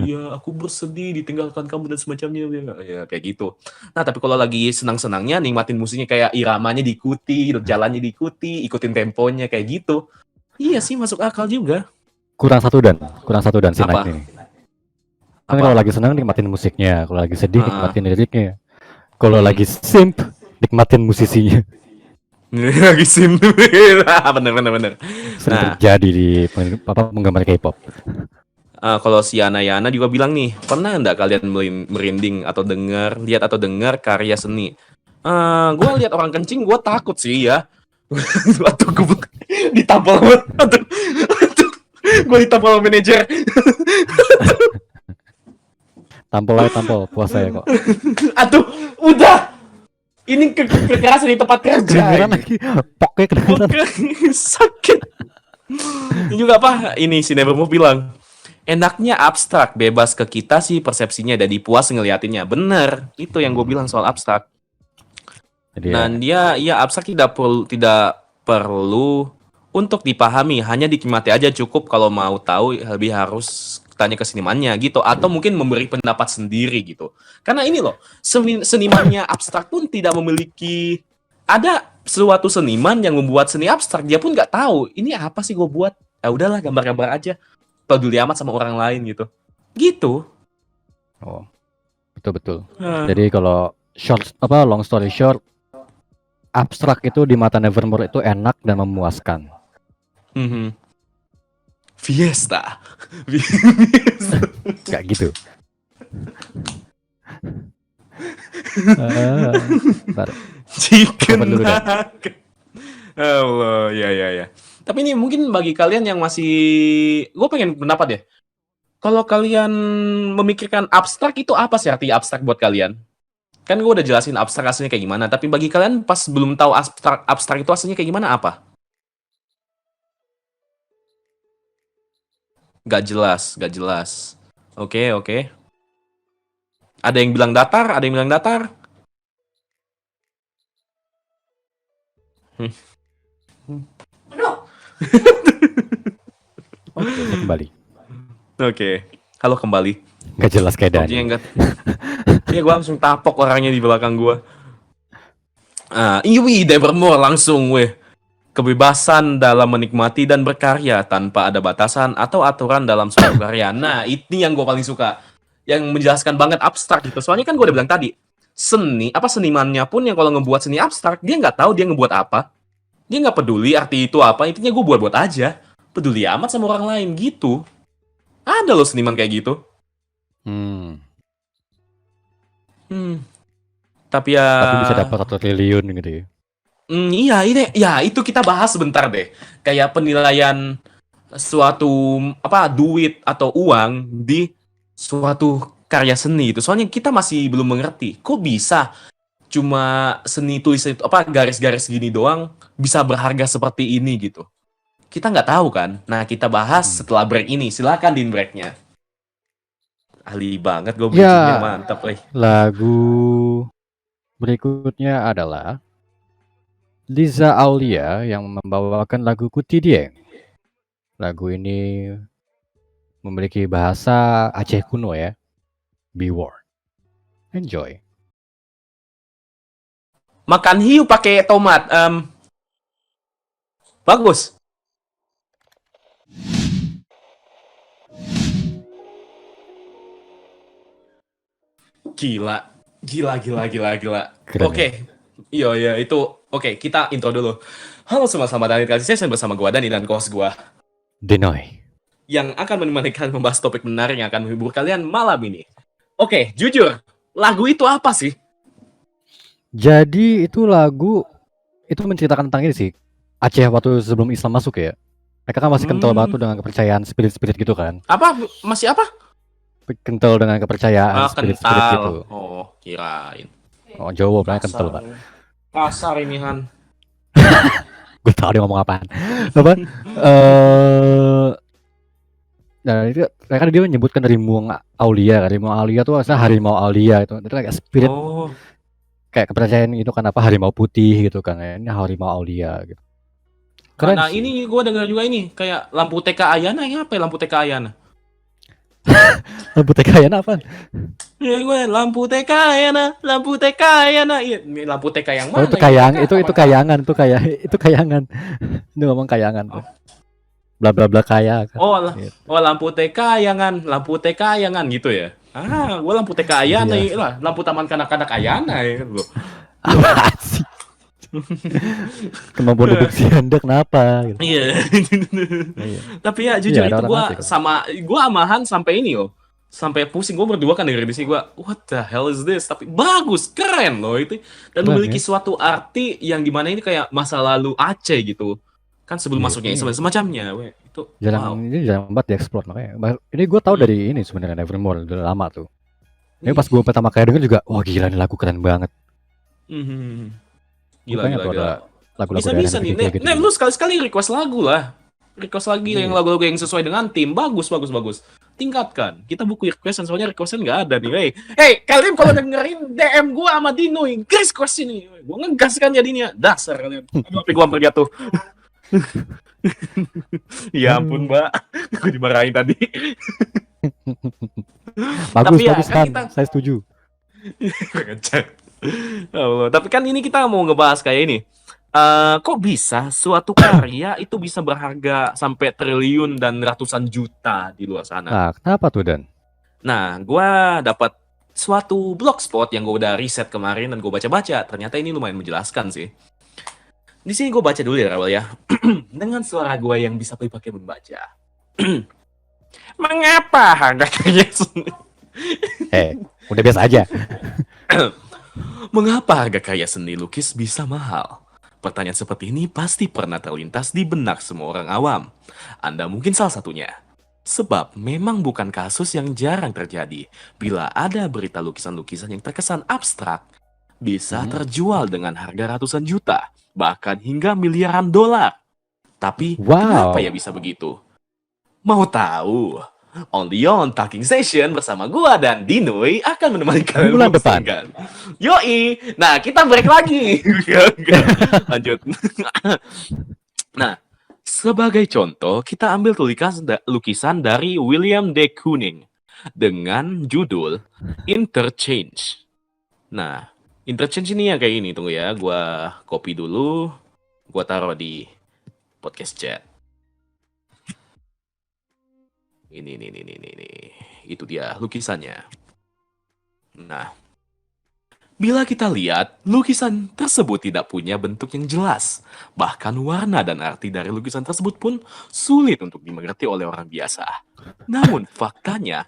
iya aku bersedih ditinggalkan kamu dan semacamnya. Ya kayak gitu. Nah, tapi kalau lagi senang-senangnya nikmatin musiknya kayak iramanya diikuti, jalannya diikuti, ikutin temponya kayak gitu. Iya sih, masuk akal juga. Kurang satu dan si Apa? Naik ini. Kan kalau lagi senang nikmatin musiknya, kalau lagi sedih nikmatin liriknya. Kalau lagi simp nikmatin musisinya. Lagi sim. bener. Sering terjadi di penggemar K-pop. Kalau si Yana juga bilang nih, pernah nggak kalian merinding atau lihat atau dengar karya seni? Gue lihat orang kencing, gue takut sih ya. Atau gue ditampol, gue ditampol sama manajer. Tampol puasa ya kok. Aduh, udah. Ini kekerasan di tempat kerja. Kedengeran lagi, pokoknya kedengeran. Sakit. Ini juga apa? Ini si Nevermove bilang, enaknya abstrak, bebas ke kita sih persepsinya dan puas ngeliatinnya. Bener, itu yang gue bilang soal abstrak. Dan dia abstrak tidak perlu untuk dipahami, hanya dinikmati aja cukup. Kalau mau tahu lebih harus tanya ke senimannya gitu, atau mungkin memberi pendapat sendiri gitu. Karena ini loh, senimannya abstrak pun tidak memiliki, ada suatu seniman yang membuat seni abstrak, dia pun nggak tahu ini apa sih gue buat. Ya udahlah, gambar-gambar aja, peduli amat sama orang lain gitu. Oh, betul. Jadi kalau long story short, abstrak itu di mata Nevermore itu enak dan memuaskan. Fiesta. Kayak gitu. Chicken nugget. Allah, ya. Tapi ini mungkin bagi kalian yang masih, gue pengen pendapat ya. Kalau kalian memikirkan abstrak itu apa sih arti abstrak buat kalian? Kan gue udah jelasin abstrak aslinya kayak gimana, tapi bagi kalian pas belum tahu abstrak itu aslinya kayak gimana apa? Gak jelas. Oke. Ada yang bilang datar. Oke, kembali. Oke. Halo kembali. Gak jelas kayak Dani. Iya, gue langsung tapok orangnya di belakang gue. Iwi Nevermore langsung weh. Kebebasan dalam menikmati dan berkarya tanpa ada batasan atau aturan dalam suatu karya. Nah, ini yang gue paling suka. Yang menjelaskan banget abstrak gitu. Soalnya kan gue udah bilang tadi, senimannya pun yang kalau ngebuat seni abstrak, dia nggak tahu dia ngebuat apa. Dia nggak peduli arti itu apa, intinya gue buat-buat aja. Peduli amat sama orang lain gitu. Ada loh seniman kayak gitu. Tapi bisa dapat 1 triliun gitu ya. Iya, itu kita bahas sebentar deh. Kayak penilaian suatu duit atau uang di suatu karya seni itu. Soalnya kita masih belum mengerti. Kok bisa cuma seni tulisan itu garis-garis gini doang bisa berharga seperti ini gitu. Kita nggak tahu kan. Nah, kita bahas setelah break ini. Silakan din breaknya. Ahli banget gue bridging-nya, mantap. Lagu berikutnya adalah Liza Aulia yang membawakan lagu Kuti Dieng. Lagu ini memiliki bahasa Aceh kuno ya. Be warned. Enjoy. Makan hiu pakai tomat. Bagus. Gila. Gila. Keren Oke. Iya, itu. Oke, kita intro dulu. Halo semua, selamat datang di session bersama gua Dani dan host gua Denoy. yang akan menemani kalian membahas topik menarik yang akan menghibur kalian malam ini. Oke, jujur, lagu itu apa sih? Jadi itu lagu itu menceritakan tentang ini sih. Aceh waktu sebelum Islam masuk ya. Mereka kan masih kental batu dengan kepercayaan spirit-spirit gitu kan. Apa? Masih apa? Kental dengan kepercayaan spirit-spirit Kental. gitu. Oh, kirain. Oh, Jawa bilangnya kental, Pak. Kasar ini, Han. Gue tau dia ngomong apaan. Apa? Nah itu kan dia menyebutkan Rimung Aulia kan. Rimung Aulia tuh asal harimau Aulia itu kayak spirit, kayak kepercayaan itu kan apa, harimau putih gitu kan. Ini harimau Aulia gitu. Keren Nah, sih. ini gue dengar juga ini kayak lampu TK Ayana. Ini apa ya lampu TK Ayana? Lampu TK apa? Ya gue lampu TK Ayana, lampu TK Ayana. Iya, ini lampu TK yang mana? Oh, itu kayangan, itu kayangan. Itu ngomong kayangan. Oh. Bla bla bla kaya kan. Gitu. Lampu TK Ayangan gitu ya. Gue lampu TK Ayana lah, lampu taman kanak-kanak Ayana ya lo. Apa sih? Kemampuan deduksi Anda kenapa? Gitu. Iya. Tapi ya jujur itu gue amahan sampai ini loh. Sampai pusing, gue berdua kan dengerin di sini, gue what the hell is this, tapi bagus, keren loh itu, dan memiliki suatu arti yang dimana ini kayak masa lalu Aceh gitu kan sebelum masuknya Islam semacamnya. Itu ini jarang banget dieksplor, makanya ini gue tahu dari ini sebenarnya Nevermore udah lama tuh. Ini pas gue pertama kali denger juga, wah gila nih lagu keren banget. Gila. Lagu-lagu bisa nih gitu. Lu sekali-sekali request lagu lah. Request lagi yang lagu-lagu yang sesuai dengan tim. Bagus. Tingkatkan. Kita buku requestan, soalnya requestan nggak ada nih. Hey, kalian kalau dengerin DM gua sama Dino, request ini. Gua ngegas kan jadinya. Dasar kalian. Aduh, apa gua hampir jatuh. Ya ampun, Mbak. Gue dimarahin tadi. Bagus kan. Saya setuju. Allah. Tapi kan ini kita mau ngebahas kayak ini. Kok bisa suatu karya itu bisa berharga sampai triliun dan ratusan juta di luar sana? Nah, kenapa tuh Dan? Nah, gue dapat suatu blogspot yang gue udah riset kemarin dan gue baca-baca. Ternyata ini lumayan menjelaskan sih. Di sini gue baca dulu ya, Rawel ya. Dengan suara gue yang bisa dipakai membaca. Mengapa harga karya seni? Udah biasa aja. Mengapa harga karya seni lukis bisa mahal? Pertanyaan seperti ini pasti pernah terlintas di benak semua orang awam. Anda mungkin salah satunya. Sebab memang bukan kasus yang jarang terjadi bila ada berita lukisan-lukisan yang terkesan abstrak bisa terjual dengan harga ratusan juta, bahkan hingga miliaran dolar. Tapi kenapa ya bisa begitu? Mau tahu? Only on Talking Session bersama gua dan Dinoy akan menemani kalian bulan depan. Yoi. Nah, kita break lagi. Lanjut. Nah, sebagai contoh, kita ambil lukisan dari William de Kooning dengan judul Interchange. Nah, Interchange ini yang kayak ini. Tunggu ya, gua copy dulu. Gua taruh di podcast chat. Ini. Itu dia lukisannya. Nah, bila kita lihat, lukisan tersebut tidak punya bentuk yang jelas. Bahkan warna dan arti dari lukisan tersebut pun sulit untuk dimengerti oleh orang biasa. Namun faktanya,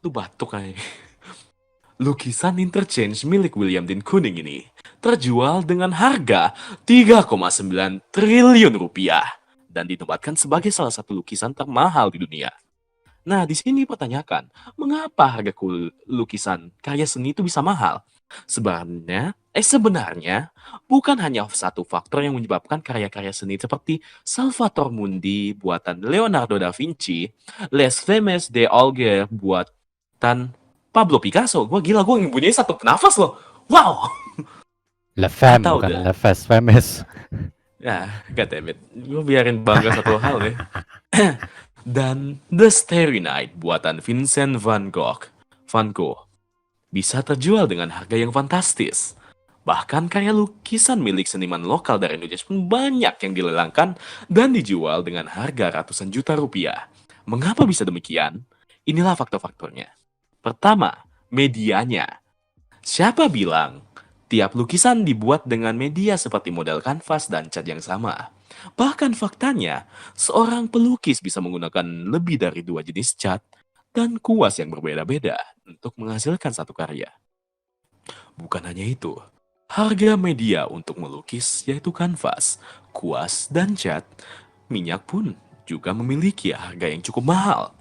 lu batuk kayak. Lukisan Interchange milik William de Kooning ini terjual dengan harga 3,9 triliun rupiah dan dinobatkan sebagai salah satu lukisan termahal di dunia. Nah, di sini pertanyakan, mengapa harga lukisan karya seni itu bisa mahal? Sebenarnya bukan hanya satu faktor yang menyebabkan karya-karya seni seperti Salvator Mundi buatan Leonardo da Vinci, Les Femmes de Auger buatan Pablo Picasso. Gue punya satu nafas loh. Wow. La Femme bukan La Femmes. Ya, goddammit. Gue biarin bangga satu hal deh. Dan The Starry Night buatan Vincent van Gogh. Van Gogh bisa terjual dengan harga yang fantastis. Bahkan karya lukisan milik seniman lokal dari Indonesia pun banyak yang dilelangkan dan dijual dengan harga ratusan juta rupiah. Mengapa bisa demikian? Inilah faktor-faktornya. Pertama, medianya. Siapa bilang tiap lukisan dibuat dengan media seperti model kanvas dan cat yang sama? Bahkan faktanya, seorang pelukis bisa menggunakan lebih dari dua jenis cat dan kuas yang berbeda-beda untuk menghasilkan satu karya. Bukan hanya itu, harga media untuk melukis yaitu kanvas, kuas, dan cat, minyak pun juga memiliki harga yang cukup mahal.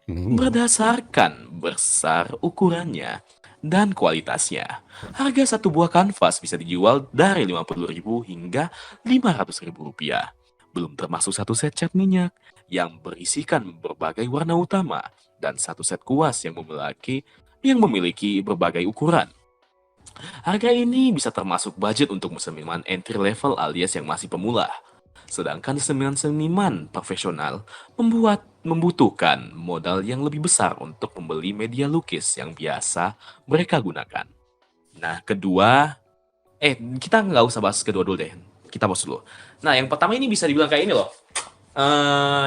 Berdasarkan besar ukurannya dan kualitasnya, harga satu buah kanvas bisa dijual dari 50.000 hingga 500.000 rupiah. Belum termasuk satu set cat minyak yang berisikan berbagai warna utama dan satu set kuas yang memiliki berbagai ukuran. Harga ini bisa termasuk budget untuk seniman entry level alias yang masih pemula. Sedangkan seniman-seniman profesional membutuhkan modal yang lebih besar untuk membeli media lukis yang biasa mereka gunakan. Nah, kita nggak usah bahas kedua dulu deh. Kita bahas dulu. Nah, yang pertama ini bisa dibilang kayak ini loh.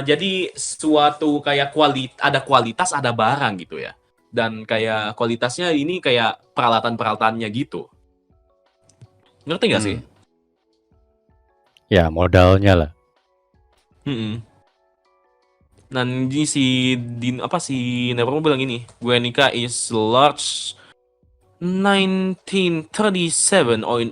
Jadi suatu kayak ada kualitas, ada barang gitu ya. Dan kayak kualitasnya ini kayak peralatan-peralatannya gitu. Ngerti nggak sih? Ya modalnya lah. Mm-mm. Nah, ini si Nevermo bilang ini, Guernica is large 1937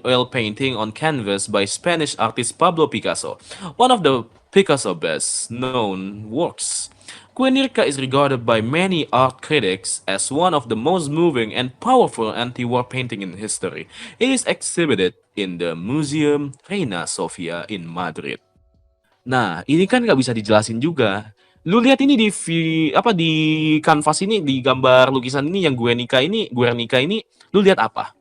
oil painting on canvas by Spanish artist Pablo Picasso, one of the Picasso best known works. Guernica is regarded by many art critics as one of the most moving and powerful anti-war painting in history. It is exhibited in the Museum Reina Sofia in Madrid. Nah, ini kan nggak bisa dijelasin juga. Lu lihat ini di kanvas ini, di gambar lukisan ini yang Guernica ini, lu lihat apa?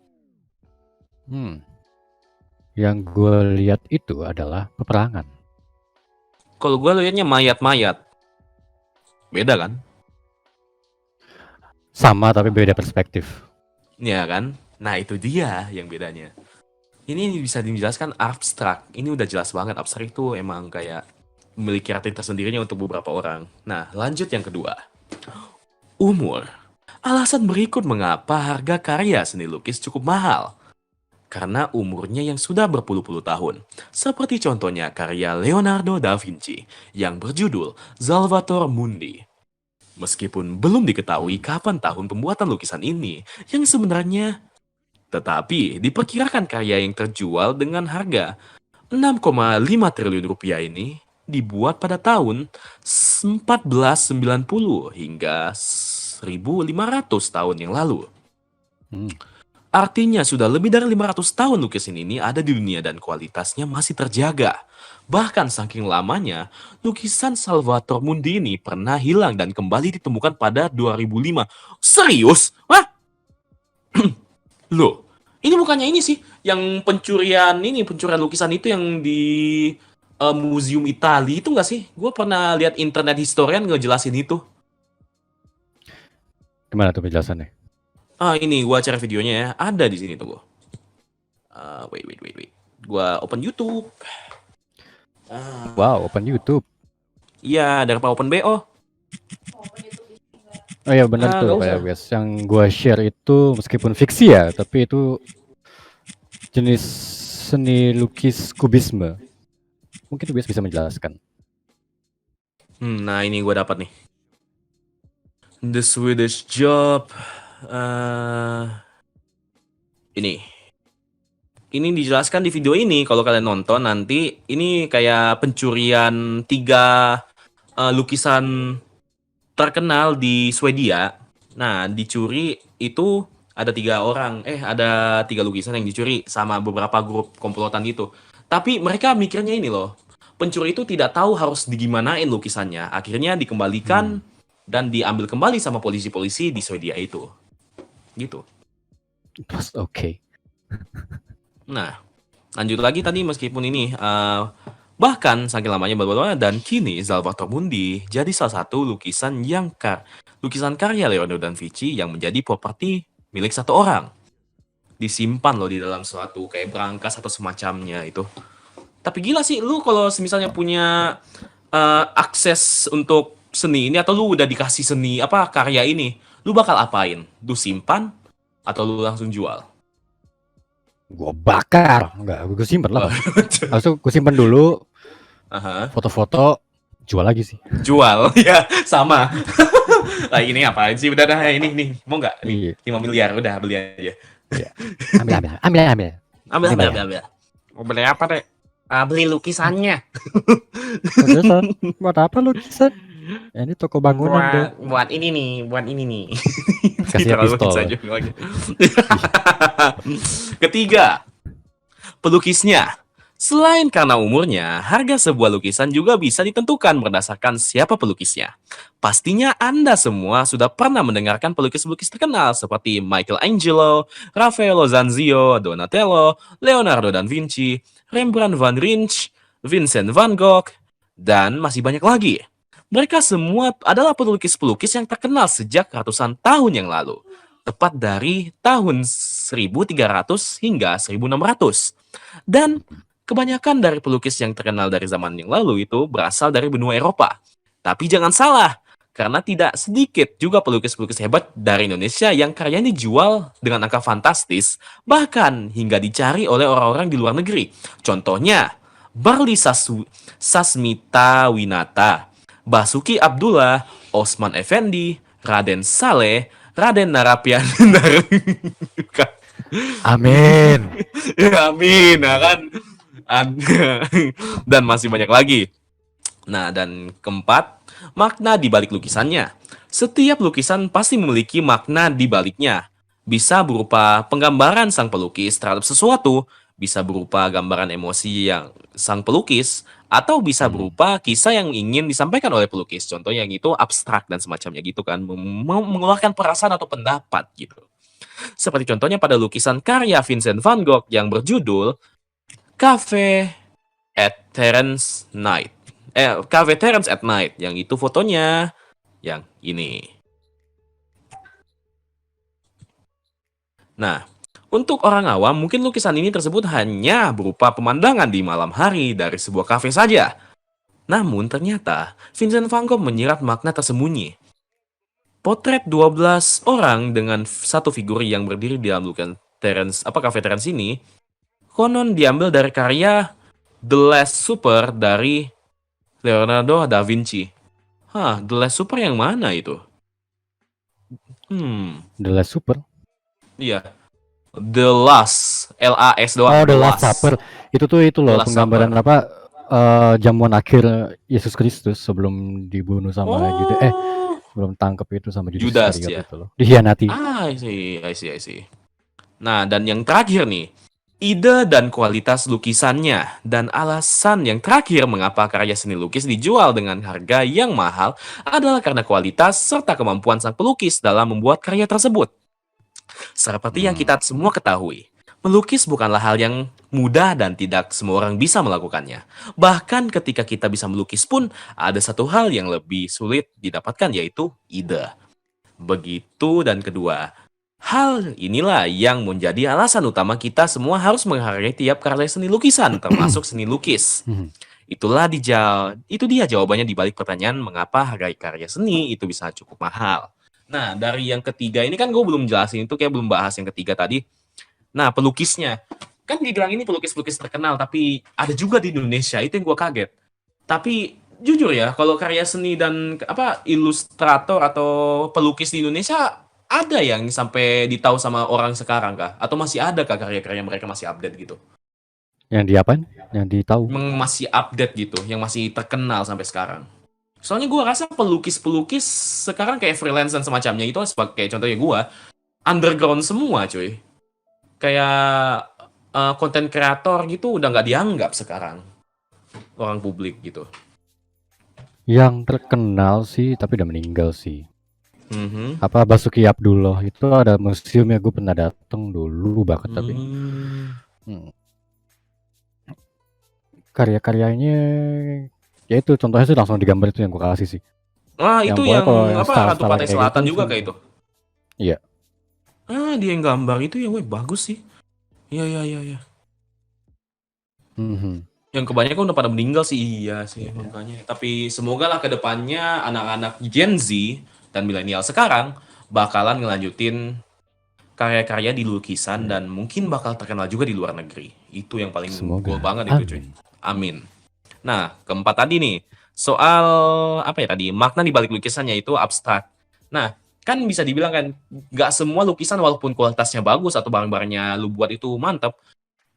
Yang gue lihat itu adalah peperangan. Kalau gue lihatnya mayat-mayat. Beda kan? Sama tapi beda perspektif. Ya kan? Nah, itu dia yang bedanya. Ini bisa dijelaskan abstrak. Ini udah jelas banget. Abstrak itu emang kayak memiliki arti tersendirinya untuk beberapa orang. Nah, lanjut yang kedua. Umur. Alasan berikut mengapa harga karya seni lukis cukup mahal. Karena umurnya yang sudah berpuluh-puluh tahun. Seperti contohnya karya Leonardo da Vinci yang berjudul Salvator Mundi. Meskipun belum diketahui kapan tahun pembuatan lukisan ini, yang sebenarnya tetapi diperkirakan karya yang terjual dengan harga 6,5 triliun rupiah ini dibuat pada tahun 1490 hingga 1500 tahun yang lalu. Artinya sudah lebih dari 500 tahun lukisan ini ada di dunia dan kualitasnya masih terjaga. Bahkan saking lamanya, lukisan Salvator Mundi ini pernah hilang dan kembali ditemukan pada 2005. Serius? Hah? Loh, ini bukannya ini sih, yang pencurian lukisan itu yang di Museum Italia itu nggak sih? Gue pernah lihat internet historian ngejelasin itu. Gimana tuh penjelasannya? Ini gue cari videonya ya. Ada di sini tuh. Wait. Gue open YouTube. Wow, open YouTube. Iya, daripada open BO. Oh ya benar tuh kayak guys. Yang gue share itu meskipun fiksi ya, tapi itu jenis seni lukis kubisme. Mungkin tuh bisa menjelaskan. Nah ini gue dapat nih. The Swedish Job. Ini dijelaskan di video ini. Kalau kalian nonton nanti, ini kayak pencurian 3 lukisan terkenal di Swedia. Nah, dicuri itu ada 3 lukisan yang dicuri sama beberapa grup komplotan gitu. Tapi mereka mikirnya ini loh, pencuri itu tidak tahu harus digimanain lukisannya. Akhirnya dikembalikan dan diambil kembali sama polisi-polisi di Swedia itu. Gitu. Oke. Nah, Lanjut lagi tadi meskipun ini bahkan saking lamanya bla dan kini Salvator Mundi jadi salah satu lukisan karya Leonardo da Vinci yang menjadi properti milik satu orang. Disimpan loh di dalam suatu kayak berangkas atau semacamnya itu. Tapi gila sih, lu kalau misalnya punya akses untuk seni ini atau lu udah dikasih seni apa karya ini, lu bakal apain? Lu simpan atau lu langsung jual? Gue bakar, enggak, gue simpen lah. Langsung gue simpen dulu, Aha. foto-foto, jual lagi sih. Jual, ya sama. Lah ini apa sih? Udah dah ini nih, mau nggak? Nih, Iya. 5 miliar, udah beli aja. Iya. Ambil. Ambil. Mau beli apa deh? Beli lukisannya. Lukisan, buat apa lukisan? Ya, ini toko bangunan deh. Buat ini nih. Kasih pistol. Ketiga, pelukisnya. Selain karena umurnya, harga sebuah lukisan juga bisa ditentukan berdasarkan siapa pelukisnya. Pastinya Anda semua sudah pernah mendengarkan pelukis-pelukis terkenal seperti Michelangelo, Raffaello Zanzio, Donatello, Leonardo da Vinci, Rembrandt van Rijn, Vincent van Gogh, dan masih banyak lagi. Mereka semua adalah pelukis-pelukis yang terkenal sejak ratusan tahun yang lalu, tepat dari tahun 1300 hingga 1600. Dan kebanyakan dari pelukis yang terkenal dari zaman yang lalu itu berasal dari benua Eropa. Tapi jangan salah, karena tidak sedikit juga pelukis-pelukis hebat dari Indonesia yang karyanya dijual dengan angka fantastis, bahkan hingga dicari oleh orang-orang di luar negeri. Contohnya, Barli Sasmita Winata, Basuki Abdullah, Osman Effendi, Raden Saleh, Raden Narapian. Amin. Ya, amin, ya kan? Dan masih banyak lagi. Nah, dan keempat, makna di balik lukisannya. Setiap lukisan pasti memiliki makna di baliknya. Bisa berupa penggambaran sang pelukis terhadap sesuatu, bisa berupa gambaran emosi yang sang pelukis, atau bisa berupa kisah yang ingin disampaikan oleh pelukis. Contoh yang itu abstrak dan semacamnya gitu kan, mengeluarkan perasaan atau pendapat gitu. Seperti contohnya pada lukisan karya Vincent van Gogh yang berjudul Cafe at Terence Night. Cafe Terence at Night. Yang itu fotonya yang ini. Nah, untuk orang awam mungkin lukisan ini tersebut hanya berupa pemandangan di malam hari dari sebuah kafe saja. Namun ternyata Vincent van Gogh menyirat makna tersembunyi. Potret 12 orang dengan satu figur yang berdiri di dalam lukisan Cafe Terence ini konon diambil dari karya The Last Supper dari Leonardo da Vinci. The Last Supper yang mana itu? The Last Supper. Iya. The Last, LAS doang. Oh, The Last Supper. Itu loh penggambaran Supper. apa jamuan akhir Yesus Kristus sebelum dibunuh sama belum tangkap itu sama Judas ya. ya. Itu loh. Dikhianati. I see. Nah, dan yang terakhir nih, ide dan kualitas lukisannya, dan alasan yang terakhir mengapa karya seni lukis dijual dengan harga yang mahal adalah karena kualitas serta kemampuan sang pelukis dalam membuat karya tersebut. Seperti yang kita semua ketahui, melukis bukanlah hal yang mudah dan tidak semua orang bisa melakukannya. Bahkan ketika kita bisa melukis pun, ada satu hal yang lebih sulit didapatkan, yaitu ide. Begitu dan kedua, hal inilah yang menjadi alasan utama kita semua harus menghargai tiap karya seni lukisan, termasuk seni lukis. Itu dia jawabannya di balik pertanyaan mengapa harga karya seni itu bisa cukup mahal. Nah, dari yang ketiga ini kan gue belum jelasin, itu kayak belum bahas yang ketiga tadi. Nah, pelukisnya. Kan dibilang ini pelukis-pelukis terkenal, tapi ada juga di Indonesia, itu yang gue kaget. Tapi jujur ya, kalau karya seni dan ilustrator atau pelukis di Indonesia ada yang sampai ditahu sama orang sekarang kah? Atau masih ada kah karya-karya mereka masih update gitu? Yang diapain? Yang ditahu? Masih update gitu, yang masih terkenal sampai sekarang. Soalnya gue rasa pelukis-pelukis sekarang kayak freelance dan semacamnya itu sebagai contohnya gue underground semua cuy. Kayak konten kreator gitu udah nggak dianggap sekarang orang publik gitu. Yang terkenal sih tapi udah meninggal sih. Apa Basuki Abdullah itu ada museumnya, gue pernah dateng dulu banget tapi karya-karyanya ya itu contohnya sih langsung digambar itu yang gue kasih sih. Ah, Yang itu pokoknya yang kalau yang apa Ratu style-style Pantai kayak Selatan gitu juga sih. kayak itu. Iya. Ah, dia yang gambar itu ya, weh bagus sih. Iya iya iya iya. Mhm. Yang kebanyakan udah pada meninggal sih, iya sih makanya. Tapi semoga lah ke depannya anak-anak Gen Z dan milenial sekarang bakalan ngelanjutin karya-karya di lukisan Iya. dan mungkin bakal terkenal juga di luar negeri. Itu yang paling goal Semoga. banget itu, cuy. Amin. Amin. Nah, keempat tadi nih, soal apa ya tadi? Makna di balik lukisannya itu abstrak. Nah, kan bisa dibilang kan nggak semua lukisan walaupun kualitasnya bagus atau barang-barangnya lu buat itu mantap,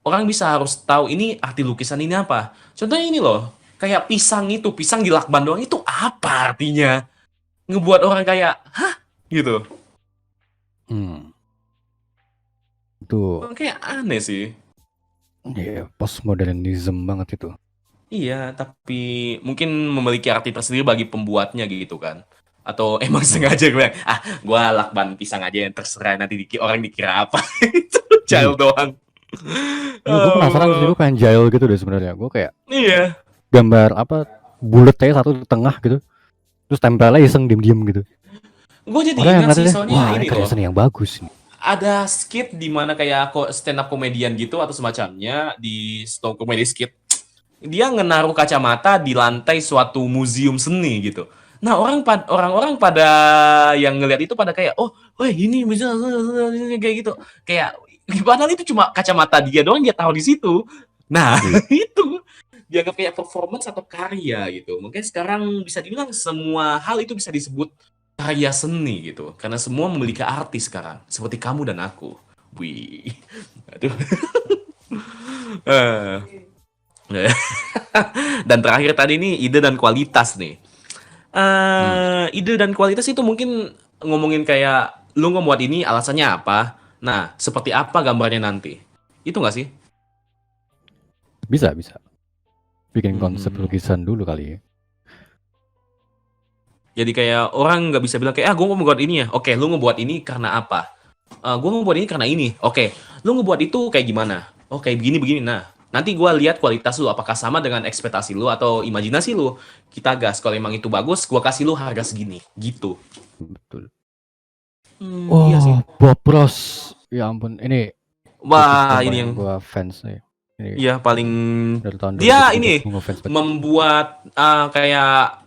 orang bisa harus tahu ini arti lukisan ini apa. Contohnya ini loh, kayak pisang itu, pisang di lakban doang itu apa artinya? Ngebuat orang kayak, hah? Gitu. Hmm. Itu Kayak aneh sih. ya postmodernism banget itu. Iya, tapi mungkin memiliki arti tersendiri bagi pembuatnya gitu kan. Atau emang Hmm. sengaja gue bilang, gue lakban pisang aja yang terserah nanti orang dikira apa. Itu Iya. child doang. Gue penasaran sih, Eh, gue pengen jail gitu deh sebenarnya. Gue kayak iya. gambar apa bulat aja satu di tengah gitu, terus tempelnya iseng diem-diem gitu. Gue jadi Orang yang ingat sih ngeliatnya, soalnya wah ini ini karya loh. seni yang bagus nih. Ada skit di mana kayak stand up komedian gitu atau semacamnya di stand up comedy skit. Dia ngenaruh kacamata di lantai suatu museum seni gitu. Nah, orang-orang pada yang ngelihat itu pada kayak, "Oh, wah ini bisa kayak gitu." Kayak padahal itu cuma kacamata dia doang dia tahu di situ. Nah, Iya. itu dianggap kayak performance atau karya gitu. Mungkin sekarang bisa dibilang semua hal itu bisa disebut karya seni gitu. Karena semua memiliki arti sekarang, seperti kamu dan aku. Wih. Aduh. Eh. Dan terakhir tadi nih ide dan kualitas nih. Hmm. Ide dan kualitas itu mungkin ngomongin kayak lu ngebuat ini alasannya apa? Nah, seperti apa gambarnya nanti? Itu nggak sih? Bisa bikin konsep Mhm. lukisan dulu kali ya. Jadi kayak orang nggak bisa bilang kayak, gue mau ngebuat ini ya. Oke, lu ngebuat ini karena apa? Gue ngebuat ini karena ini. Oke, lu ngebuat itu kayak gimana? Oke, begini-begini. Nah, nanti gue lihat kualitas lu. Apakah sama dengan ekspektasi lu atau imajinasi lu? Kita gas. Kalau emang itu bagus, gue kasih lu harga segini. Gitu. Betul. Iya sih. Oh, Bob Ross, ya ampun, ini lukis Wah, yang ini paling yang gua fans nih. Ini iya paling dari tahun dia 2017 ini gua ngefans banget. membuat kayak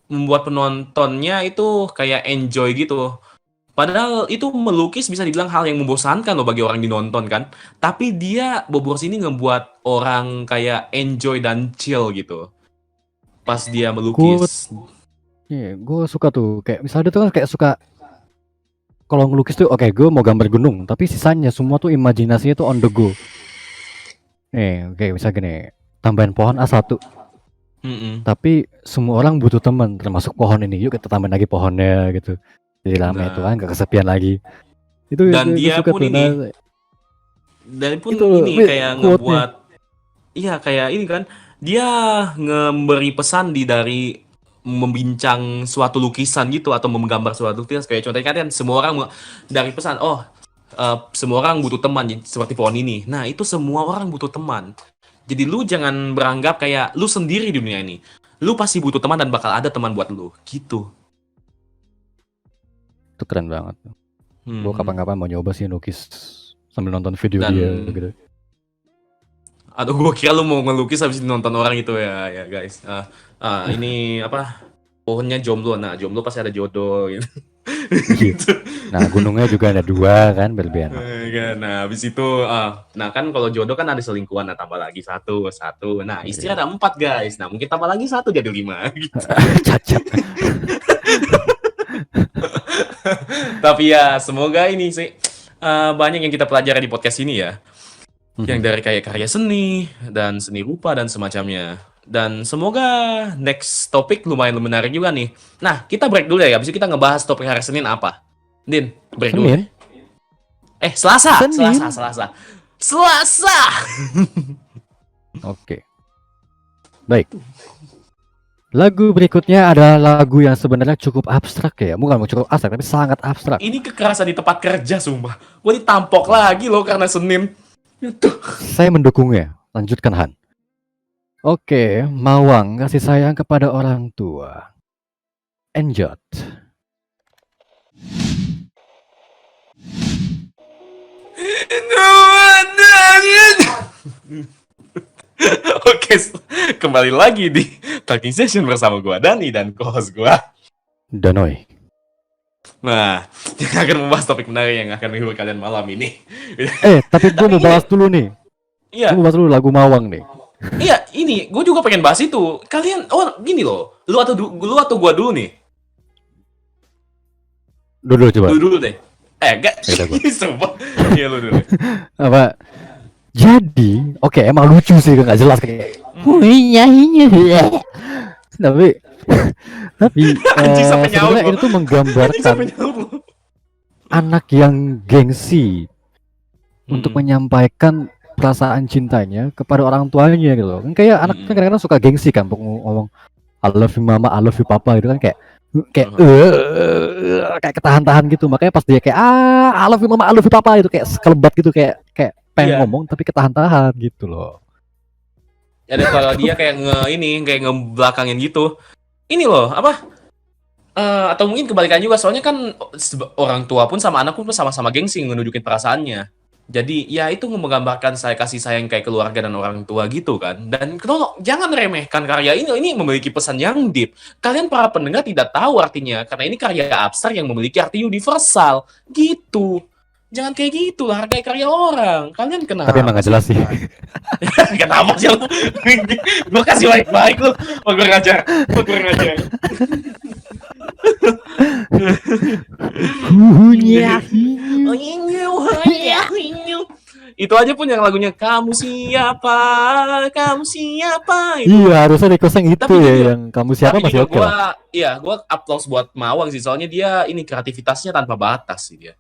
membuat penontonnya itu kayak enjoy gitu. Padahal itu melukis bisa dibilang hal yang membosankan loh bagi orang yang dinonton kan. Tapi dia Bob Ross ini ngebuat orang kayak enjoy dan chill gitu pas dia Gua, melukis. gua suka tuh, kayak misalnya dia tuh kan kayak suka kalau ngelukis tuh, oke, gue mau gambar gunung, tapi sisanya semua tuh imajinasinya tuh on the go. Nih, kayak misalnya gini, tambahin pohon A1, Mm-mm. tapi semua orang butuh teman, termasuk pohon ini. Yuk kita tambahin lagi pohonnya gitu. Jadi lama itu kan, Nah, gak kesepian lagi. Itu dan gue dia suka pun tuh. ini Nah, dan pun itu ini kayak quote-nya. ngebuat iya kayak ini kan dia memberi pesan dari membincang suatu lukisan gitu atau menggambar suatu lukisan kayak contohnya kan semua orang dari pesan semua orang butuh teman seperti pohon ini. Nah, itu semua orang butuh teman. Jadi lu jangan beranggap kayak lu sendiri di dunia ini. Lu pasti butuh teman dan bakal ada teman buat lu. Gitu. Itu keren banget. Gue Hmm. kapan-kapan mau nyoba sih nukis sambil nonton video Dan dia gitu. aduh gue kira lu mau ngelukis habis nonton orang itu ya ya guys. Ini apa? Pohonnya jomblo. Nah, jomblo pasti ada jodoh gitu. Iya. Gitu. Nah, gunungnya juga ada 2 kan, berlebihan. Kan, nah, habis itu, nah kan kalau jodoh kan ada selingkuhan, nah tambah lagi satu, satu. Nah, istri Iya. ada 4 guys. Nah, mungkin tambah lagi satu jadi 5. Gitu. Cacat. Tapi ya, semoga ini sih banyak yang kita pelajari di podcast ini ya. Yang dari kayak karya seni, dan seni rupa, dan semacamnya. Dan semoga next topik lumayan menarik juga nih. Nah, kita break dulu ya. Habis itu kita ngebahas topik hari Senin apa. Din, break dulu deh. Senin. Selasa. Senin. Selasa. Oke. Baik. Lagu berikutnya adalah lagu yang sebenarnya cukup abstrak ya. Bukan cukup abstrak, tapi sangat abstrak. Ini kekerasan di tempat kerja, sumpah. Gue ditampok lagi loh karena Senin. Itu. Saya mendukungnya. Lanjutkan Han. Oke, Mawang kasih sayang kepada orang tua. Enjot. Oke, kembali lagi di Talking Session bersama gua Dani dan co-host gua. Danoy. Nah, yang akan membahas topik menarik yang akan menghibur kalian malam ini. Tapi gue mau bahas dulu nih. Gue Iya, mau bahas dulu lagu Mawang nih. iya, ini gue juga pengen bahas itu. Kalian, gini loh, lu atau gua dulu nih? Dulu coba. Lu dulu deh. Enggak, Ya udah gua. sumpah. Iya lu dulu. Apa? Jadi, oke, emang lucu sih, nggak jelas kayak. Tapi, Anjing sampai nyaut sebenarnya loh. ini tuh Anjing menggambarkan sampai nyaut loh. anak yang gengsi untuk menyampaikan perasaan cintanya kepada orang tuanya gitu loh. Kan kayak anak kan kadang-kadang suka gengsi kan untuk ngomong I love you mama, I love you papa gitu kan kayak kayak ketahan-tahan gitu. Makanya pas dia kayak I love you mama, I love you papa itu kayak sekelebat gitu kayak pengen Iya. ngomong tapi ketahan-tahan gitu loh. Ada kalau dia kayak kayak ngebelakangin gitu. Ini loh, apa? Atau mungkin kebalikan juga, soalnya kan orang tua pun sama anak pun sama-sama gengsi nunjukin perasaannya. Jadi ya itu menggambarkan saya kasih sayang kayak keluarga dan orang tua gitu kan. Dan tolong jangan remehkan karya ini memiliki pesan yang deep. Kalian para pendengar tidak tahu artinya karena ini karya abstrak yang memiliki arti universal gitu. Jangan kayak gitu lah, hargai karya orang. Kalian kenapa? Tapi emang gak jelas sih. Kenapa sih lo? Gue kasih baik-baik lo. Oh, gue ngajar. Itu aja pun yang lagunya kamu siapa itu. Iya, harusnya request yang itu Tapi ya, jujur, yang kamu siapa tapi masih jujur oke lah. gue applause buat Mawang sih, soalnya dia ini kreativitasnya tanpa batas sih dia.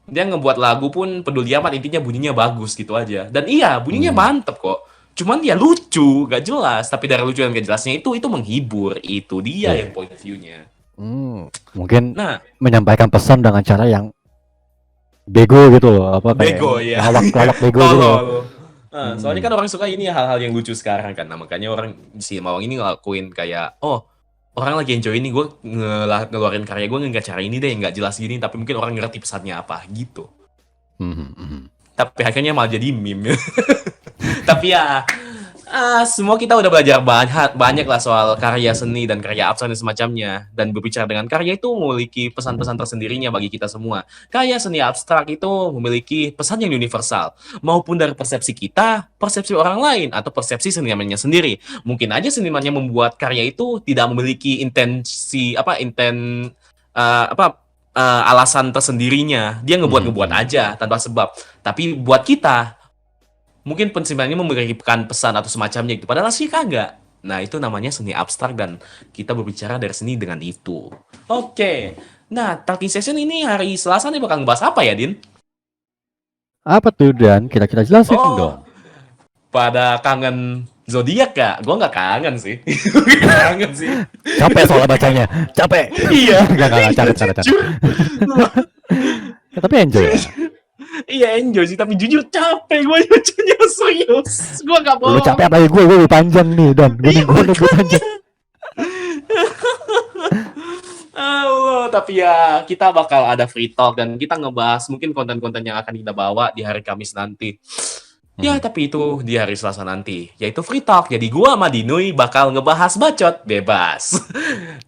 Dia ngebuat lagu pun peduli amat, intinya bunyinya bagus gitu aja. Dan iya, bunyinya mantep kok. Cuman dia lucu, gak jelas. Tapi dari lucu dan gak jelasnya itu menghibur. Itu dia yang point of view-nya. Mungkin Nah, menyampaikan pesan dengan cara yang bego gitu loh, apa kayak bego ya. lawak bego gitu loh. Soalnya kan orang suka ini hal-hal yang lucu sekarang kan. Nah, makanya orang si Mawang ini ngelakuin kayak, orang lagi enjoy ini, gue ngeluarin karya gue nggak cara ini deh, nggak jelas gini, tapi mungkin orang ngerti pesannya apa gitu. Tapi akhirnya malah jadi meme. Tapi ya, semua kita udah belajar banyak lah soal karya seni dan karya abstrak dan semacamnya. Dan berbicara dengan karya itu memiliki pesan-pesan tersendirinya bagi kita semua. Karya seni abstrak itu memiliki pesan yang universal, maupun dari persepsi kita, persepsi orang lain, atau persepsi senimannya sendiri. Mungkin aja senimannya membuat karya itu tidak memiliki alasan tersendirinya. Dia ngebuat aja tanpa sebab. Tapi buat kita, mungkin pensimpanannya memberikan pesan atau semacamnya gitu. Padahal sih kagak. Nah, itu namanya seni abstrak dan kita berbicara dari seni dengan itu. Oke. Nah, Talking Session ini hari Selasa nih bakal ngebahas apa ya, Din? Apa tuh Dan? Kira-kira jelasin dong. Pada kangen zodiak gak? Gue nggak kangen sih. Kangen sih. Capek soalnya bacanya. Capek. Iya. Enggak, capek. Tapi enjoy ya. Iya enjoy sih, tapi jujur capek gue bacanya, serius. Gue gak bohong. Lu capek apa gue lebih panjang nih Dan. Gue lebih panjang. Allah, tapi ya kita bakal ada free talk dan kita ngebahas mungkin konten-konten yang akan kita bawa di hari Kamis nanti. Ya, tapi itu di hari Selasa nanti, yaitu free talk. Jadi gua sama Dinui bakal ngebahas bacot bebas.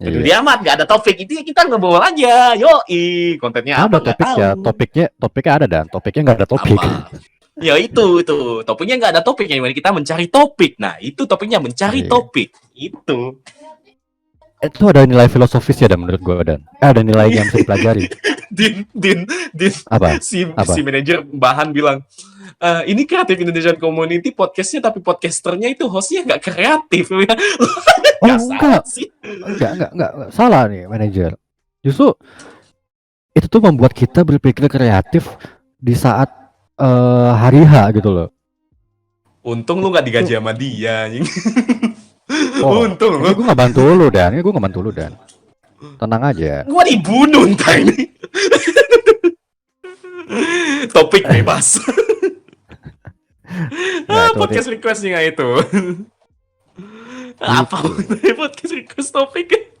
Peduli amat, gak ada topik, itu kita ngobrol aja. Yoi, kontennya Ada apa topik ya, topiknya ada Dan. Topiknya nggak ada topik. Apa? Ya itu topiknya nggak ada topik, yang kita mencari topik. Nah itu topiknya mencari topik itu. Itu ada nilai filosofis ya Dan menurut gue Dan. Ada nilai yang bisa dipelajari. Din. Apa? Si manajer bahan bilang, ini kreatif Indonesian Community podcastnya, tapi podcasternya itu hostnya nggak kreatif. Enggak salah nih manajer. Justru itu tuh membuat kita berpikir kreatif di saat hari H gitu loh. Untung lu nggak digaji sama dia. Untung lu. Gue nggak bantu lu Dan. Tenang aja. Gue dibunuh ntar ini. Topik bebas. Podcast requestnya itu. Apa podcast request topik?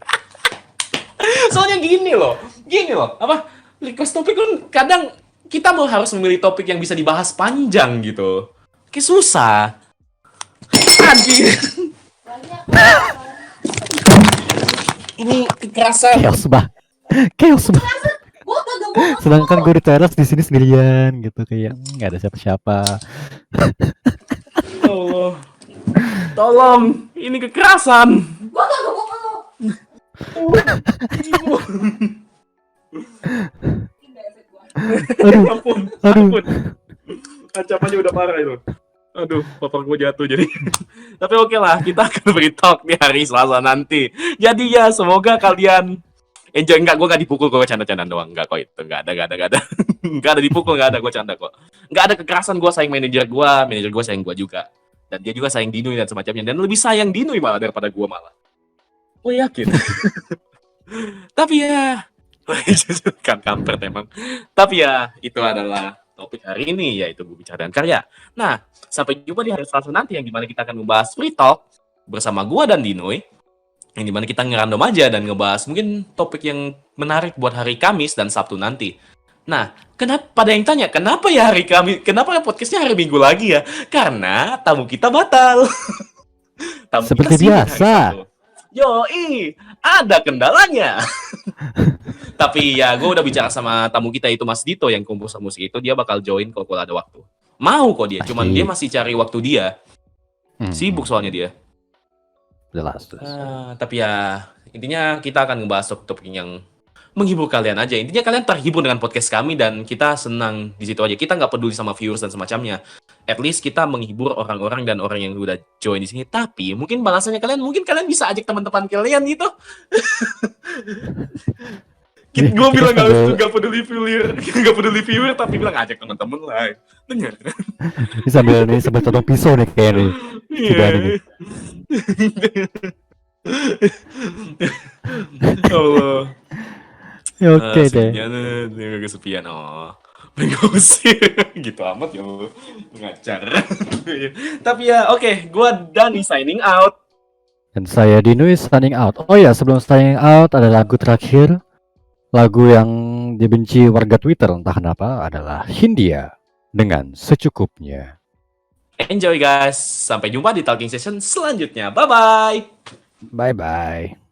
Soalnya gini loh, apa request topik kan kadang kita mau harus memilih topik yang bisa dibahas panjang gitu, kayak susah. Anjir, ini kekerasan. Chaos bah. Sedangkan gue di teras di sini sendirian gitu, kayak nggak ada siapa-siapa. Allah, tolong, ini kekerasan. Ampun. Ancamannya udah parah itu. Aduh, popor gue jatuh jadi. Tapi oke lah, kita akan beri talk di hari Selasa nanti. Jadi ya, semoga kalian enjoy. Enggak, gue gak dipukul, gue canda-canda doang. Enggak kok itu, enggak ada. Enggak ada dipukul, enggak ada, gue canda kok. Enggak ada kekerasan, gue sayang manajer gue sayang gue juga. Dan dia juga sayang Dinui dan semacamnya. Dan lebih sayang Dinui malah daripada gue malah. Gue yakin. Tapi ya, kan kampret emang. Tapi ya, itu adalah topik hari ini, yaitu gue bicara dan karya. Nah, sampai jumpa di hari Selasa nanti, yang dimana kita akan membahas free talk bersama gue dan Dinoy, yang dimana kita ngerandom aja dan ngebahas mungkin topik yang menarik buat hari Kamis dan Sabtu nanti. Nah, pada yang tanya, kenapa ya hari Kamis, kenapa podcastnya hari Minggu lagi ya? Karena tamu kita batal. Tamu Seperti kita sibuk hari biasa. Sabtu. Yoi, ada kendalanya. Tapi ya, gue udah bicara sama tamu kita itu Mas Dito yang komposer musik itu, dia bakal join kalau ada waktu. Mau kok dia, cuman dia masih cari waktu dia. Sibuk soalnya dia. Jelas. Tapi ya, intinya kita akan ngebahas topik yang menghibur kalian aja. Intinya kalian terhibur dengan podcast kami dan kita senang di situ aja. Kita nggak peduli sama viewers dan semacamnya. At least kita menghibur orang-orang dan orang yang udah join di sini. Tapi mungkin balasannya mungkin kalian bisa ajak teman-teman kalian gitu. Gue bilang nggak peduli viewer, tapi bilang ajak teman-teman lah. Dengar. Ini sambil potong pisau nih kayaknya nih. Allah. Ya, oke deh. Kesepian. Mengusir gitu amat ya lu. Ngacar. Tapi ya oke, gue Dani signing out. Dan saya Dinoy signing out. Oh ya, sebelum signing out ada lagu terakhir. Lagu yang dibenci warga Twitter entah kenapa adalah Hindia dengan Secukupnya. Enjoy guys. Sampai jumpa di talking session selanjutnya. Bye-bye. Bye-bye.